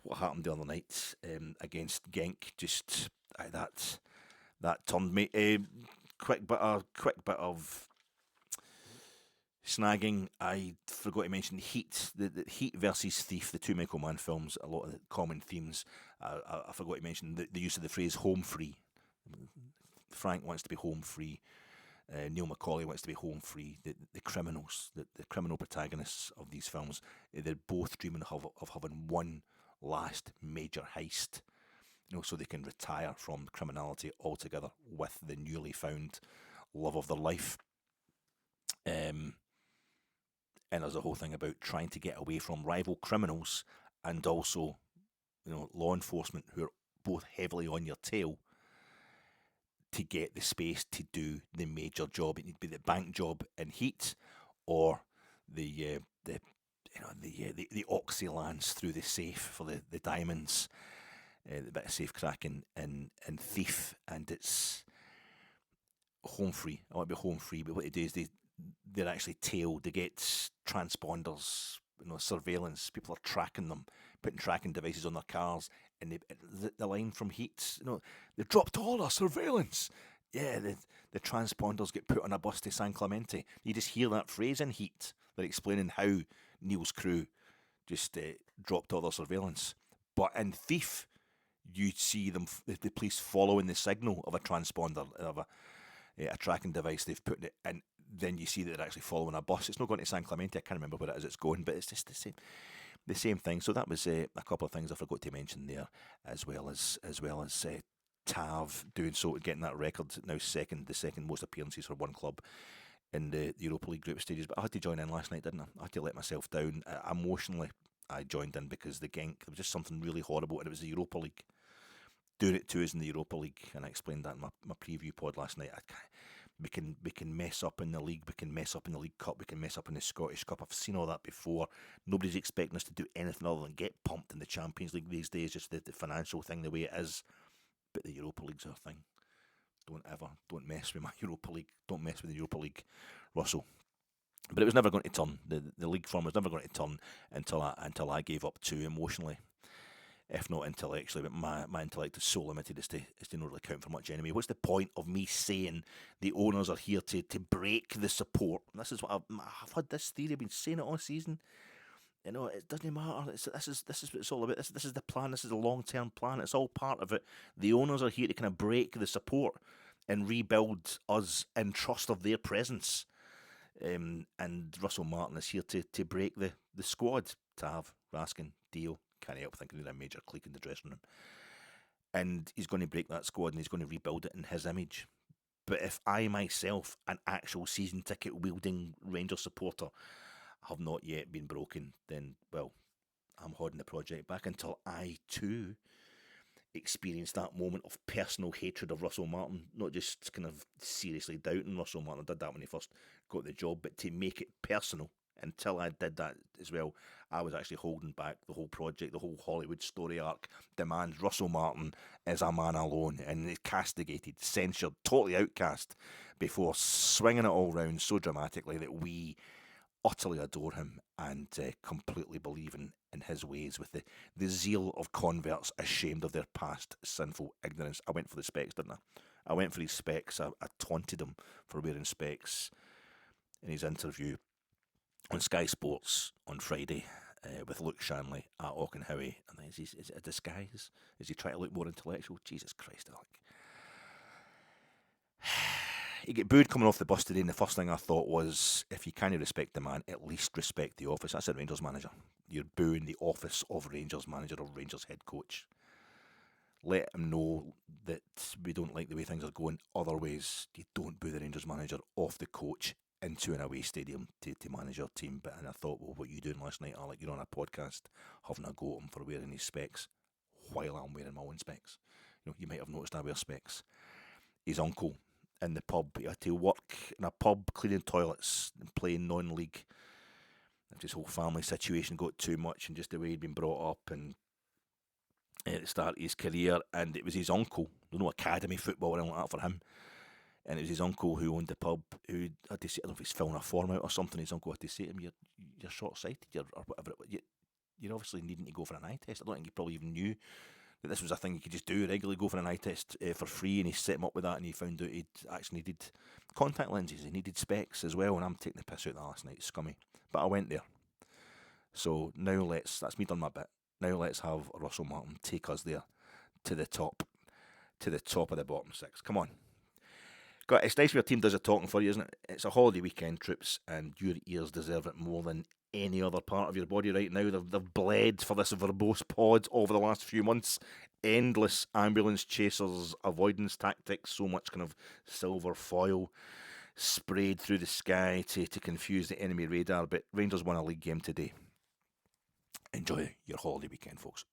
Speaker 1: what happened the other night against Genk, just that turned me. Quick bit of snagging. I forgot to mention Heat, the Heat versus Thief, the two Michael Mann films. A lot of the common themes. I forgot to mention the use of the phrase "home free." Frank wants to be home free. Neil Macaulay wants to be home free. The criminals, the criminal protagonists of these films, they're both dreaming of having one last major heist, so they can retire from criminality altogether with the newly found love of their life. And there's a whole thing about trying to get away from rival criminals and also, law enforcement who are both heavily on your tail to get the space to do the major job. It need to be the bank job in Heat, or the Oxy lance through the safe for the diamonds, the bit of safe cracking in Thief, and it's home free. I want to be home free, but what they do is they're actually tailed. They get transponders, surveillance. People are tracking them, putting tracking devices on their cars. And the line from Heat, they've dropped all our surveillance. Yeah, the transponders get put on a bus to San Clemente. You just hear that phrase in Heat. They're explaining how Neil's crew just dropped all their surveillance. But in Thief, you see them, the police following the signal of a transponder, of a tracking device they've put it, and then you see that they're actually following a bus. It's not going to San Clemente. I can't remember where it is it's going, but it's just the same thing. So that was a couple of things I forgot to mention there, as well as Tav doing so, getting that record, now the second most appearances for one club in the Europa League group stages. But I had to join in last night, didn't I? I had to let myself down. Emotionally, I joined in because the Genk, there was just something really horrible, and it was the Europa League. Doing it to us in the Europa League, and I explained that in my preview pod last night. We can mess up in the league, we can mess up in the League Cup, we can mess up in the Scottish Cup. I've seen all that before. Nobody's expecting us to do anything other than get pumped in the Champions League these days, just the financial thing the way it is. But the Europa League's our thing. Don't mess with my Europa League. Don't mess with the Europa League, Russell. But it was never going to turn. The league form was never going to turn until I gave up too emotionally, if not intellectually. But my intellect is so limited as to not really count for much anyway. What's the point of me saying the owners are here to break the support? And this is what I've had this theory. I've been saying it all season. You know, it doesn't matter. This is what it's all about. This is the plan. This is the long-term plan. It's all part of it. The owners are here to kind of break the support and rebuild us in trust of their presence. And Russell Martin is here to break the squad. Tav, Raskin, Dio, can't help thinking of a major clique in the dressing room. And he's going to break that squad and he's going to rebuild it in his image. But if I myself, an actual season ticket wielding Rangers supporter, have not yet been broken, then, well, I'm holding the project back until I too experience that moment of personal hatred of Russell Martin, not just kind of seriously doubting Russell Martin. I did that when he first got the job, but to make it personal. Until I did that as well, I was actually holding back the whole project. The whole Hollywood story arc demands Russell Martin is a man alone and is castigated, censured, totally outcast before swinging it all round so dramatically that we utterly adore him and completely believe in his ways with the zeal of converts ashamed of their past sinful ignorance. I went for the specs, didn't I? I went for his specs. I taunted him for wearing specs in his interview on Sky Sports on Friday with Luke Shanley at Auchenhowie. I think, is it a disguise? Is he trying to look more intellectual? Jesus Christ, Alec. He get booed coming off the bus today, and the first thing I thought was, if you can't respect the man, at least respect the office. That's a Rangers manager. You're booing the office of Rangers manager or Rangers head coach. Let him know that we don't like the way things are going other ways. You don't boo the Rangers manager off the coach into an away stadium to manage your team. And I thought, well, what are you doing last night, Alec? You're on a podcast having a go at him for wearing his specs while I'm wearing my own specs. You know, you might have noticed I wear specs. His uncle in the pub, he had to work in a pub cleaning toilets and playing non-league. If his whole family situation got too much and just the way he'd been brought up and at the start of his career, and it was his uncle, there was no academy football or anything like that for him, and it was his uncle who owned the pub who had to say, I don't know if he's filling a form out or something, his uncle had to say to him, you're short-sighted, or whatever, you're obviously needing to go for an eye test. I don't think he probably even knew that this was a thing you could just do regularly, go for an eye test for free, and he set him up with that, and he found out he'd actually needed contact lenses, he needed specs as well, and I'm taking the piss out of that last night, scummy. But I went there. So now that's me done my bit. Now let's have Russell Martin take us there to the top of the bottom six. Come on. It's nice when your team does the talking for you, isn't it? It's a holiday weekend, troops, and your ears deserve it more than any other part of your body right now. They've bled for this verbose pod over the last few months. Endless ambulance chasers, avoidance tactics, so much kind of silver foil sprayed through the sky to confuse the enemy radar. But Rangers won a league game today. Enjoy your holiday weekend, folks.